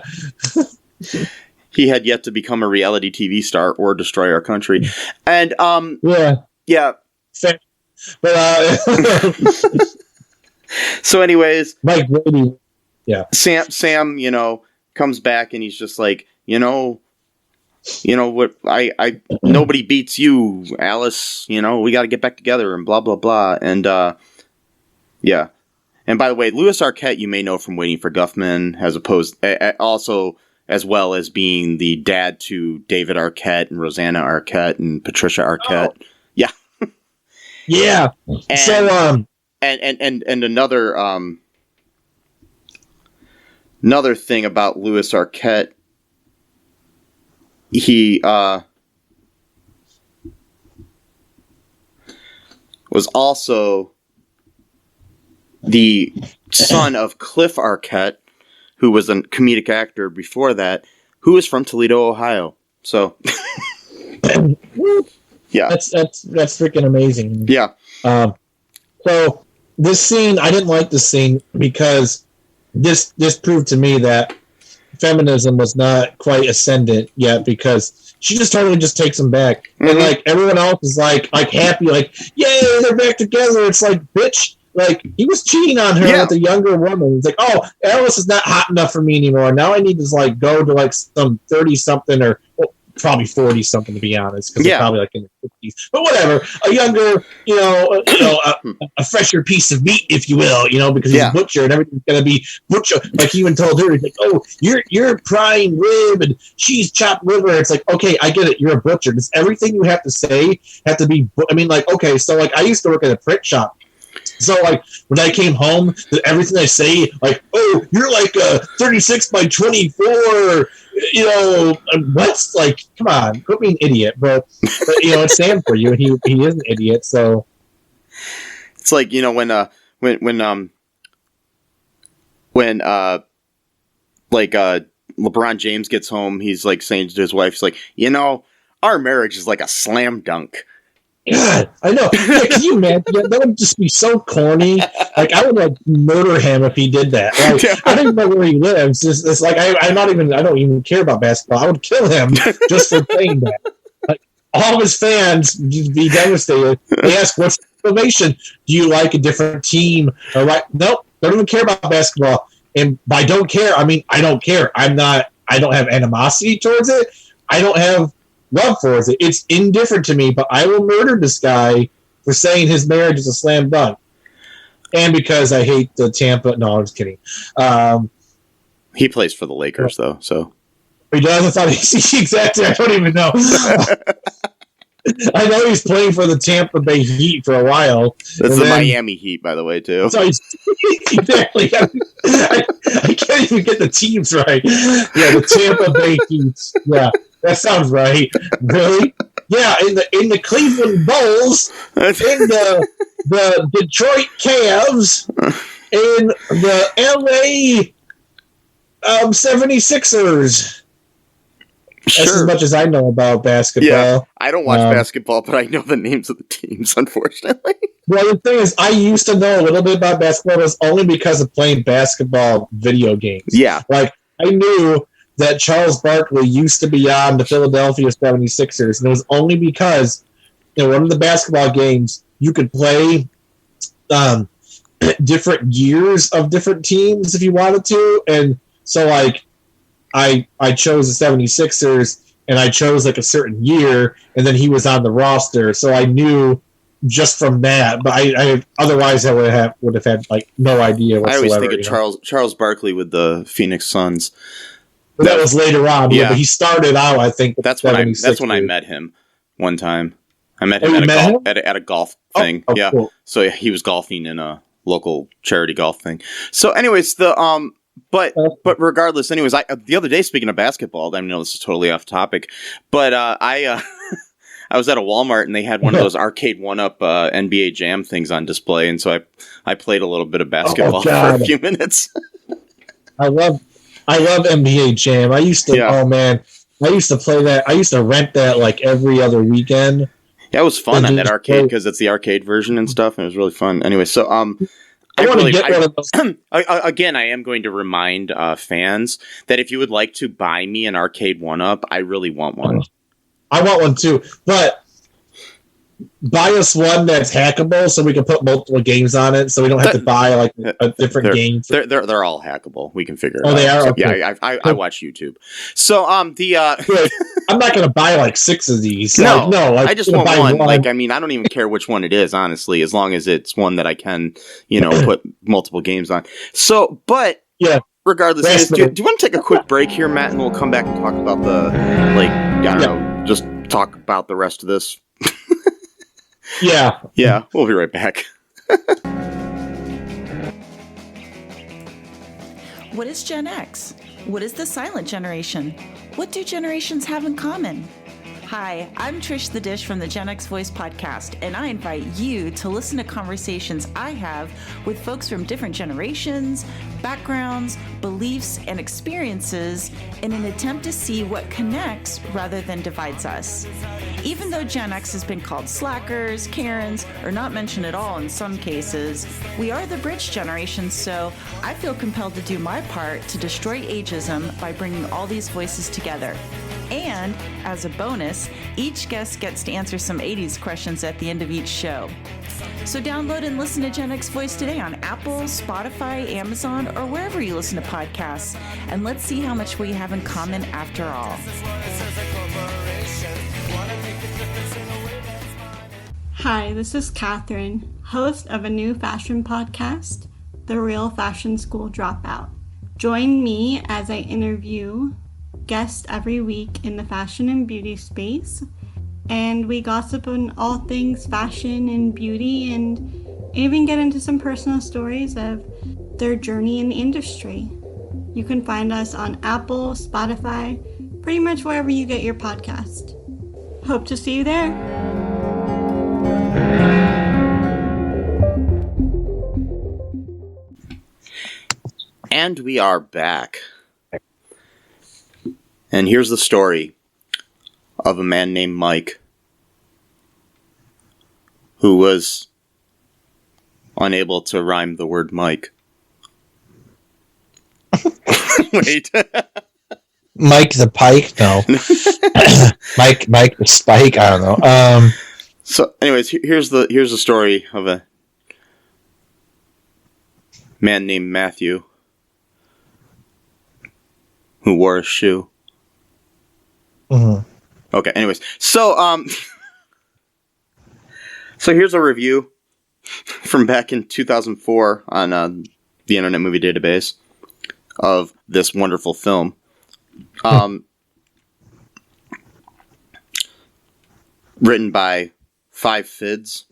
He had yet to become a reality TV star or destroy our country. And yeah. But so anyways, Mike Brady, yeah. Sam, comes back and he's just like, what, I nobody beats you, Alice, we got to get back together and blah blah blah. And yeah. And by the way, Louis Arquette you may know from Waiting for Guffman, as well as being the dad to David Arquette and Rosanna Arquette and Patricia Arquette. Oh. Yeah. Yeah. And, so and another another thing about Louis Arquette, he was also the son of Cliff Arquette, who was a comedic actor before that, who is from Toledo, Ohio. So, yeah, that's freaking amazing. Yeah. So this scene, I didn't like this scene because this proved to me that feminism was not quite ascendant yet, because she just totally just takes him back, and like everyone else is like happy, like yay, they're back together. It's like, bitch. Like, he was cheating on her with a younger woman. It's like, oh, Alice is not hot enough for me anymore. Now I need to, go to, some 30-something or probably 40-something, to be honest, because they're probably, in the 50s. But whatever. A younger, a fresher piece of meat, if you will, because he's a butcher and everything's going to be butcher. Like, he even told her, he's like, oh, you're prime rib and she's chopped liver. It's like, okay, I get it. You're a butcher. Does everything you have to say have to be, okay, so, I used to work at a print shop. So, when I came home, everything I say, oh, you're like a 36 by 24, what's, come on, quit being an idiot. But it's Sam for you, and he is an idiot, so. It's like, when LeBron James gets home, he's, saying to his wife, he's like, our marriage is like a slam dunk. God, I know. Yeah, can you imagine? Yeah, that would just be so corny. Like, I would like murder him if he did that. Like, I don't even know where he lives. It's like I don't even care about basketball. I would kill him just for saying that. Like, all of his fans would be devastated. They ask, "What's the motivation? Do you like a different team?" Or like, nope, don't even care about basketball. And by don't care, I mean I don't care. I don't have animosity towards it. I don't have love for it. It's indifferent to me, but I will murder this guy for saying his marriage is a slam dunk. And because I hate the Tampa. No, I'm just kidding. He plays for the Lakers, though, so. He does? I thought exactly. I don't even know. I know he's playing for the Tampa Bay Heat for a while. That's the Miami Heat, by the way, too. So exactly. I can't even get the teams right. Yeah, the Tampa Bay Heat. Yeah. That sounds right. Really? Yeah, in the Cleveland Bulls, in the Detroit Cavs, in the LA 76ers. Sure. That's as much as I know about basketball. Yeah, I don't watch basketball, but I know the names of the teams, unfortunately. Well, the thing is, I used to know a little bit about basketball, but it was only because of playing basketball video games. Yeah. Like, I knew that Charles Barkley used to be on the Philadelphia 76ers, and it was only because in one of the basketball games you could play different years of different teams if you wanted to, and so like I chose the 76ers and I chose like a certain year, and then he was on the roster, so I knew just from that, but I otherwise I would have had like no idea whatsoever. I always think of Charles Barkley with the Phoenix Suns. But that was later on. Yeah, but he started out, I think. That's when I met him one time. I met him at a golf thing. Oh, yeah, cool. So he was golfing in a local charity golf thing. So, anyways, but regardless, anyways, the other day, speaking of basketball, I know this is totally off topic, but I was at a Walmart and they had one of those arcade 1-up NBA Jam things on display, and so I played a little bit of basketball for a few minutes. I love NBA Jam. I used to, I used to play that. I used to rent that like every other weekend. Yeah, it was fun on that arcade because it's the arcade version and stuff, and it was really fun. Anyway, so I want to get one of those. Again, I am going to remind fans that if you would like to buy me an arcade 1-up, I really want one. I want one too, but buy us one that's hackable so we can put multiple games on it, so we don't have to buy like a different game. They're all hackable. We can figure it out. Oh, they are? So, okay. Yeah, I watch YouTube. So I'm not going to buy like 6 of these. No, I just want one. Like, I mean, I don't even care which one it is, honestly, as long as it's one that I can, put multiple games on. So, but yeah. Regardless, do you want to take a quick break here, Matt, and we'll come back and talk about just talk about the rest of this. Yeah. Yeah, we'll be right back. What is Gen X? What is the silent generation? What do generations have in common? Hi, I'm Trish the Dish from the Gen X Voice podcast, and I invite you to listen to conversations I have with folks from different generations, backgrounds, beliefs, and experiences in an attempt to see what connects rather than divides us. Even though Gen X has been called slackers, Karens, or not mentioned at all in some cases, we are the bridge generation, so I feel compelled to do my part to destroy ageism by bringing all these voices together. And, as a bonus, each guest gets to answer some 80s questions at the end of each show. So download and listen to Gen X Voice today on Apple, Spotify, Amazon, or wherever you listen to podcasts. And let's see how much we have in common after all. Hi, this is Catherine, host of a new fashion podcast, The Real Fashion School Dropout. Join me as I interview guests every week in the fashion and beauty space, and we gossip on all things fashion and beauty, and even get into some personal stories of their journey in the industry. You can find us on Apple, Spotify, pretty much wherever you get your podcast. Hope to see you there. And we are back. And here's the story of a man named Mike who was unable to rhyme the word Mike. Wait. Mike the Pike? No. Mike the Spike? I don't know. So, anyways, here's the story of a man named Matthew who wore a shoe. Mhm. Okay, anyways. So here's a review from back in 2004 on the Internet Movie Database of this wonderful film. Written by Five Fids.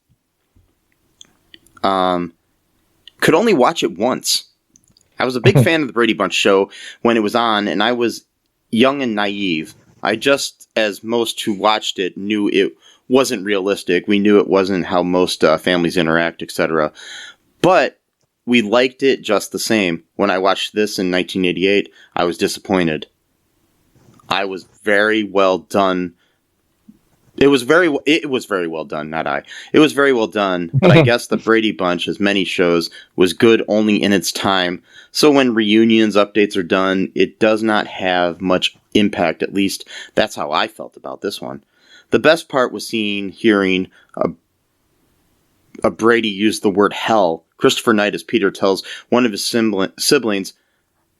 Could only watch it once. I was a big fan of the Brady Bunch show when it was on, and I was young and naive. I just, as most who watched it, knew it wasn't realistic. We knew it wasn't how most families interact, etc. But we liked it just the same. When I watched this in 1988, I was disappointed. I was very well done. It was very well done, not I. It was very well done, but I guess the Brady Bunch, as many shows, was good only in its time. So when reunions, updates are done, it does not have much impact. At least that's how I felt about this one. The best part was hearing a Brady use the word hell. Christopher Knight as Peter tells one of his siblings,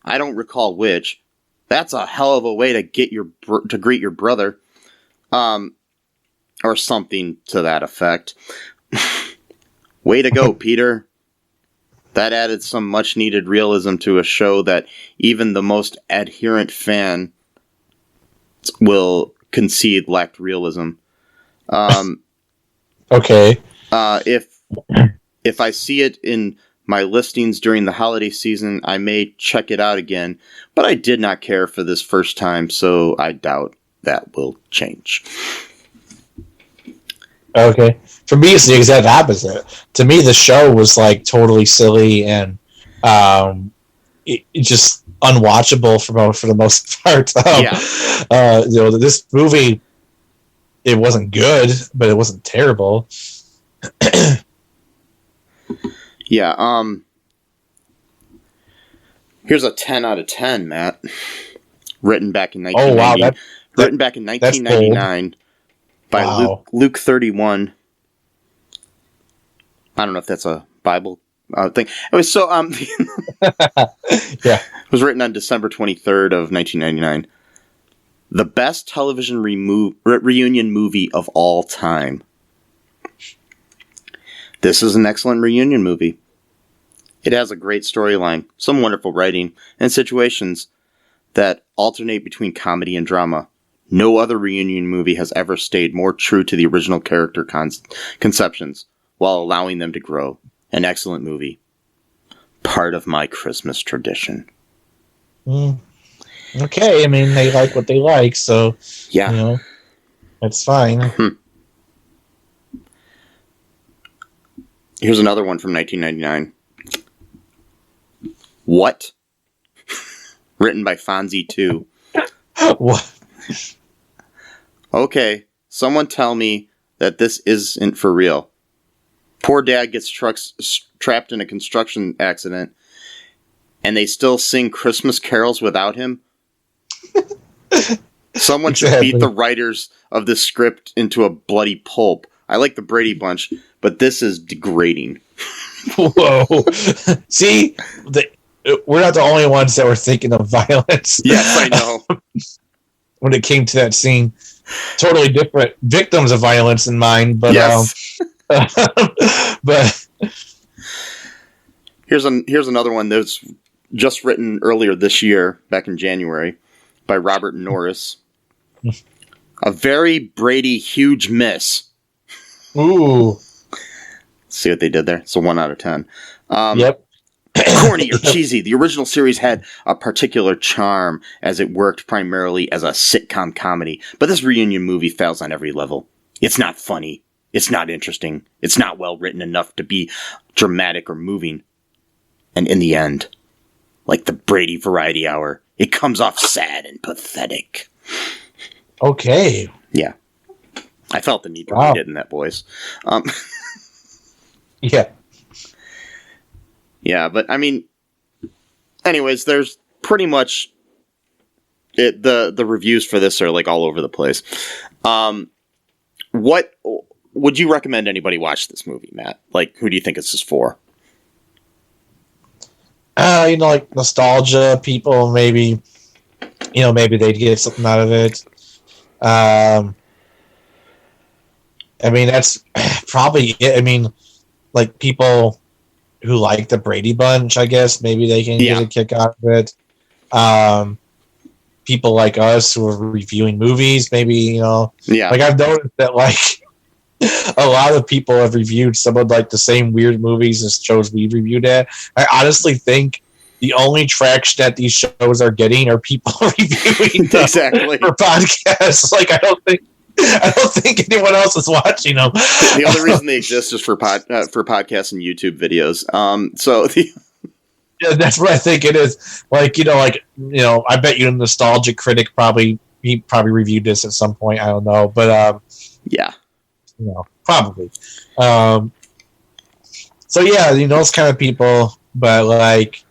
I don't recall which, that's a hell of a way to greet your brother. Or something to that effect. Way to go, Peter. That added some much-needed realism to a show that even the most adherent fan will concede lacked realism. Okay. If I see it in my listings during the holiday season, I may check it out again, but I did not care for this first time, so I doubt that will change. Okay. For me, it's the exact opposite. To me, the show was like totally silly and it just unwatchable for the most part. This movie, it wasn't good, but it wasn't terrible. Yeah. Here's a 10 out of 10, Matt. Written back in 1990. Written back in 1999. By Luke 31. I don't know if that's a Bible thing. Anyway, so yeah, it was written on December 23rd of 1999. The best television reunion movie of all time. This is an excellent reunion movie. It has a great storyline, some wonderful writing, and situations that alternate between comedy and drama. No other reunion movie has ever stayed more true to the original character conceptions while allowing them to grow. An excellent movie. Part of my Christmas tradition. Okay, I mean, they like what they like, so, yeah. That's fine. Here's another one from 1999. What? Written by Fonzie 2. What? Okay, someone tell me that this isn't for real. Poor dad gets trapped in a construction accident, and they still sing Christmas carols without him? Someone should beat the writers of this script into a bloody pulp. I like the Brady Bunch, but this is degrading. Whoa. See? We're not the only ones that were thinking of violence. Yes, I know. When it came to that scene. Totally different victims of violence in mind, but yes. But here's another one that's just written earlier this year, back in January, by Robert Norris. A Very Brady Huge Miss. Ooh. See what they did there? It's a 1 out of 10. Yep. Corny or cheesy, the original series had a particular charm as it worked primarily as a sitcom comedy, but this reunion movie fails on every level. It's not funny. It's not interesting. It's not well written enough to be dramatic or moving. And in the end, like the Brady Variety Hour, it comes off sad and pathetic. Okay. Yeah. I felt the need to read it in that voice. Yeah. Yeah, but I mean, anyways, there's pretty much it. The reviews for this are like all over the place. What would you recommend anybody watch this movie, Matt? Like, who do you think this is for? Like nostalgia people, maybe. Maybe they'd get something out of it. I mean, that's probably it. I mean, like people who like the Brady Bunch, I guess maybe they can get a kick out of it. People like us who are reviewing movies, maybe like I've noticed that like a lot of people have reviewed some of like the same weird movies as shows we reviewed at. I honestly think the only traction that these shows are getting are people reviewing them Exactly for podcasts. Like I don't think anyone else is watching them. The only reason they exist is for podcasts and YouTube videos. Yeah, that's what I think it is. Like, I bet you a nostalgic critic probably reviewed this at some point. I don't know, but yeah, probably. So yeah, those kind of people. But like,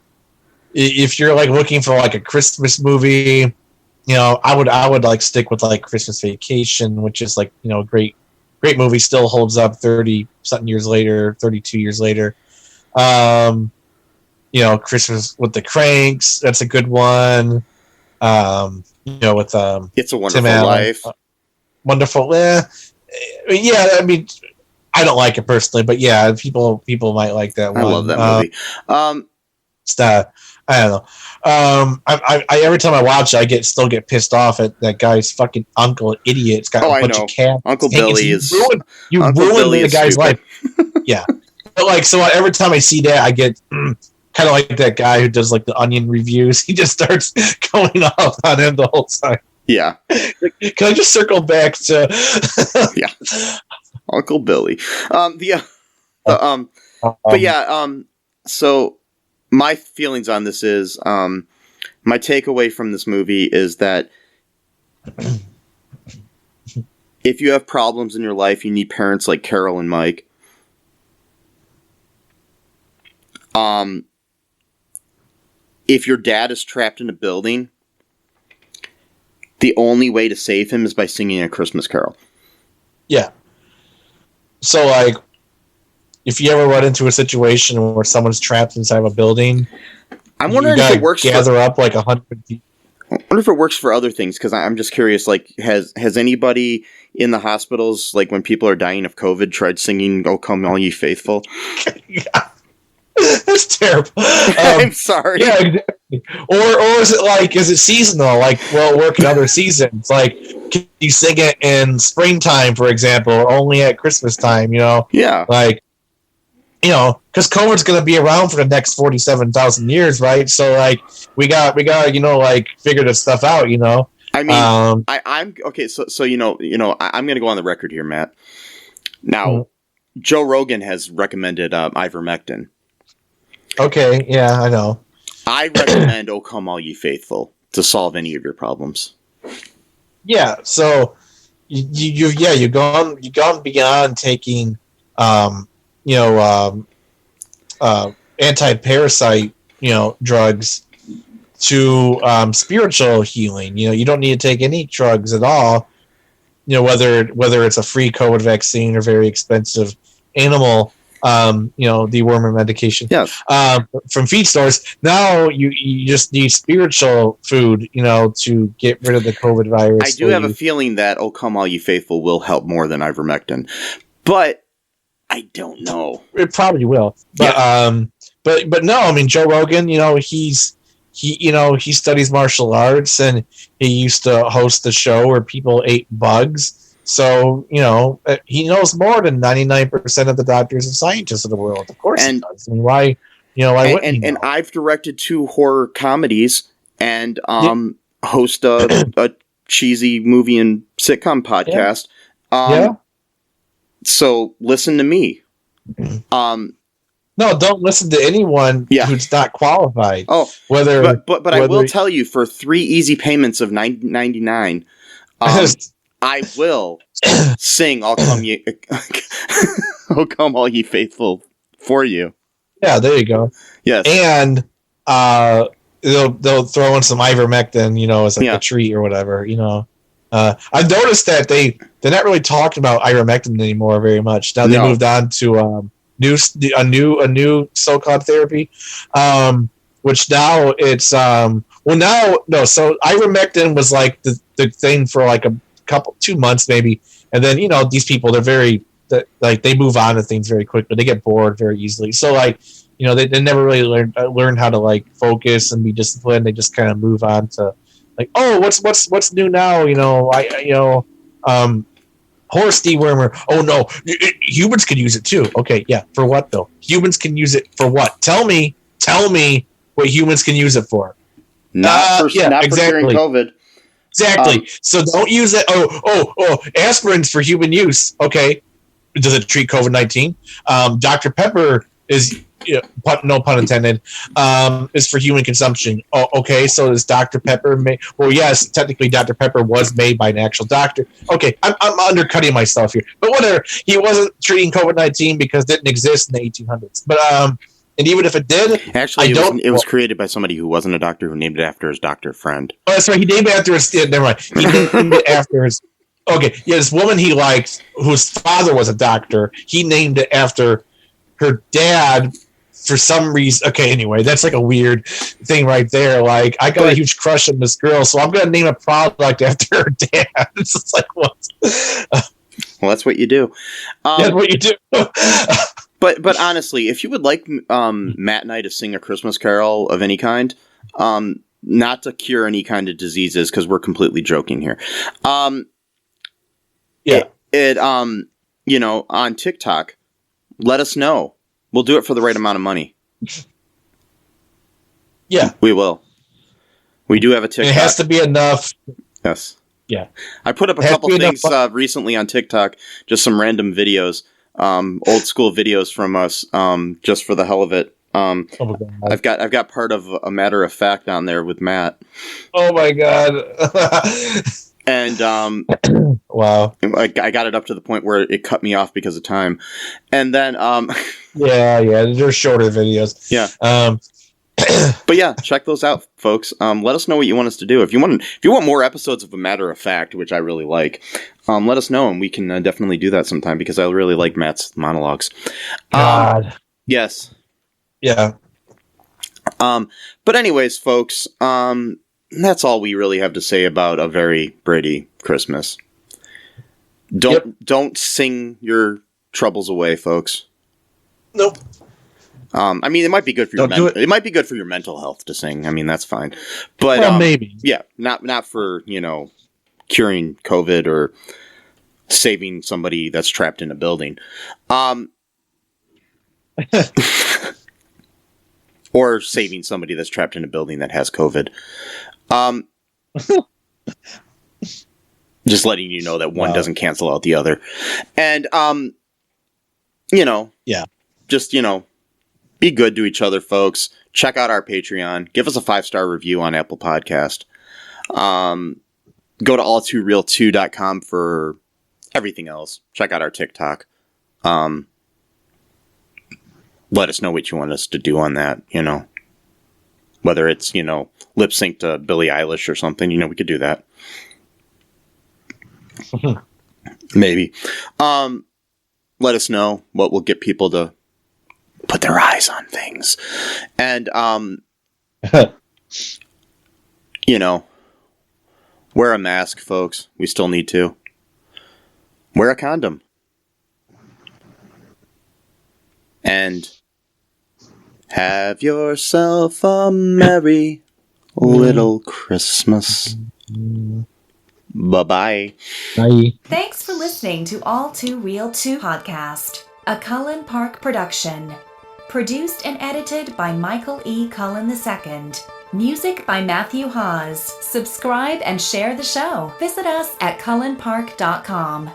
if you're like looking for like a Christmas movie, I would like stick with like Christmas Vacation, which is like great movie, still holds up 30-something years later, 32 years later. Christmas with the Cranks, that's a good one. With It's a Wonderful Life. Wonderful. Yeah, I mean, I don't like it personally, but yeah, people might like that one. I love that movie. I don't know. I every time I watch it, I still get pissed off at that guy's fucking uncle, idiot. It's got a bunch of cats. Uncle Billy is ruined the guy's life. Yeah, but like so every time I see that, I get kind of like that guy who does like the Onion reviews. He just starts going off on him the whole time. Yeah. Can I just circle back to Uncle Billy? But yeah. So my feelings on this is my takeaway from this movie is that if you have problems in your life, you need parents like Carol and Mike. If your dad is trapped in a building, the only way to save him is by singing a Christmas carol. Yeah. So, like, if you ever run into a situation where someone's trapped inside of a building, I'm wondering if it works. Gather up like 100 people. I wonder if it works for other things, because I'm just curious. Like, has anybody in the hospitals, like when people are dying of COVID, tried singing "O Come All Ye Faithful"? Yeah. That's terrible. I'm sorry. Yeah, exactly. Or is it seasonal? Like, well, work in other seasons. Like, can you sing it in springtime, for example, or only at Christmas time? Yeah. Like, because COVID's going to be around for the next 47,000 years, right? So, like, we got, figure this stuff out. I mean, I'm okay. So I'm going to go on the record here, Matt. Now, Joe Rogan has recommended ivermectin. Okay, yeah, I know. I recommend "O Come All Ye Faithful" to solve any of your problems. Yeah, so you've gone beyond taking anti-parasite drugs to spiritual healing. You don't need to take any drugs at all. Whether it's a free COVID vaccine or very expensive animal dewormer medication. Yes. From feed stores. Now you just need spiritual food, to get rid of the COVID virus. I do have a feeling that "O Come All Ye Faithful" will help more than ivermectin, but I don't know. It probably will. But but no, I mean Joe Rogan, he studies martial arts, and he used to host the show where people ate bugs. So, he knows more than 99% of the doctors and scientists of the world. Of course he does. I mean, why wouldn't he know? And I've directed 2 horror comedies and host a cheesy movie and sitcom podcast. So listen to me. No, don't listen to anyone who's not qualified. Oh, but I will tell you, for 3 easy payments of $9.99, I will sing "I'll Come Ye, O Come All Ye Faithful" for you. Yeah, there you go. Yes. And they'll throw in some ivermectin, as like a treat or whatever. I've noticed that they're not really talking about ivermectin anymore very much. Now they moved on to a new so-called therapy, which now it's so ivermectin was like the thing for like 2 months maybe, and then these people they move on to things very quickly. They get bored very easily. So they never really learn how to like focus and be disciplined. They just kind of move on to like, oh, what's new now? Horse dewormer. Oh no, humans can use it too. Okay, yeah, for what though? Humans can use it for what? Tell me what humans can use it for. Not for curing COVID. Exactly. So don't use it. Oh, aspirin's for human use. Okay. Does it treat COVID-19? Dr. Pepper is, no pun intended, is for human consumption. Oh, okay. So is Dr. Pepper made? Well, yes, technically Dr. Pepper was made by an actual doctor. Okay, I'm undercutting myself here, but whatever. He wasn't treating COVID-19 because it didn't exist in the 1800s. But and even if it did, actually, it was created by somebody who wasn't a doctor who named it after his doctor friend. Oh, that's right. He named it after his. Never mind. He named it after his. Okay, yeah, this woman he liked, whose father was a doctor, he named it after her dad for some reason. Okay, anyway, that's like a weird thing right there. Like, I got a huge crush on this girl, so I'm going to name a product after her dad. It's just like, what? Well, that's what you do. That's what you do. But honestly, if you would like Matt and I to sing a Christmas carol of any kind, not to cure any kind of diseases, because we're completely joking here. On TikTok, let us know. We'll do it for the right amount of money. Yeah. We will. We do have a TikTok. It has to be enough. Yes. Yeah. I put up a couple things recently on TikTok, just some random videos, old school videos from us, just for the hell of it. I've got part of A Matter of Fact on there with Matt. Oh my god. And wow, I got it up to the point where it cut me off because of time, and then yeah, they're shorter videos. Yeah, but yeah, check those out, folks. Let us know what you want us to do. If you want more episodes of A Matter of Fact, which I really like, let us know, and we can definitely do that sometime because I really like Matt's monologues. God, yes, yeah. But anyways, folks, that's all we really have to say about A Very Brady Christmas. Don't sing your troubles away, folks. Nope. I mean, it might be good for it might be good for your mental health to sing. I mean, that's fine. But maybe. Yeah, not for, curing COVID or saving somebody that's trapped in a building. Or saving somebody that's trapped in a building that has COVID. Just letting you know that one doesn't cancel out the other. And, yeah, just, be good to each other, folks. Check out our Patreon. Give us a 5-star review on Apple Podcast. Go to all2real2.com for everything else. Check out our TikTok. Let us know what you want us to do on that, Whether it's, lip sync to Billie Eilish or something, we could do that. Maybe. Let us know what will get people to put their eyes on things. And, wear a mask, folks. We still need to. Wear a condom. And have yourself a merry little Christmas. Bye-bye. Bye. Thanks for listening to All Too Real 2 podcast, a Cullen Park production. Produced and edited by Michael E. Cullen II. Music by Matthew Hawes. Subscribe and share the show. Visit us at cullenpark.com.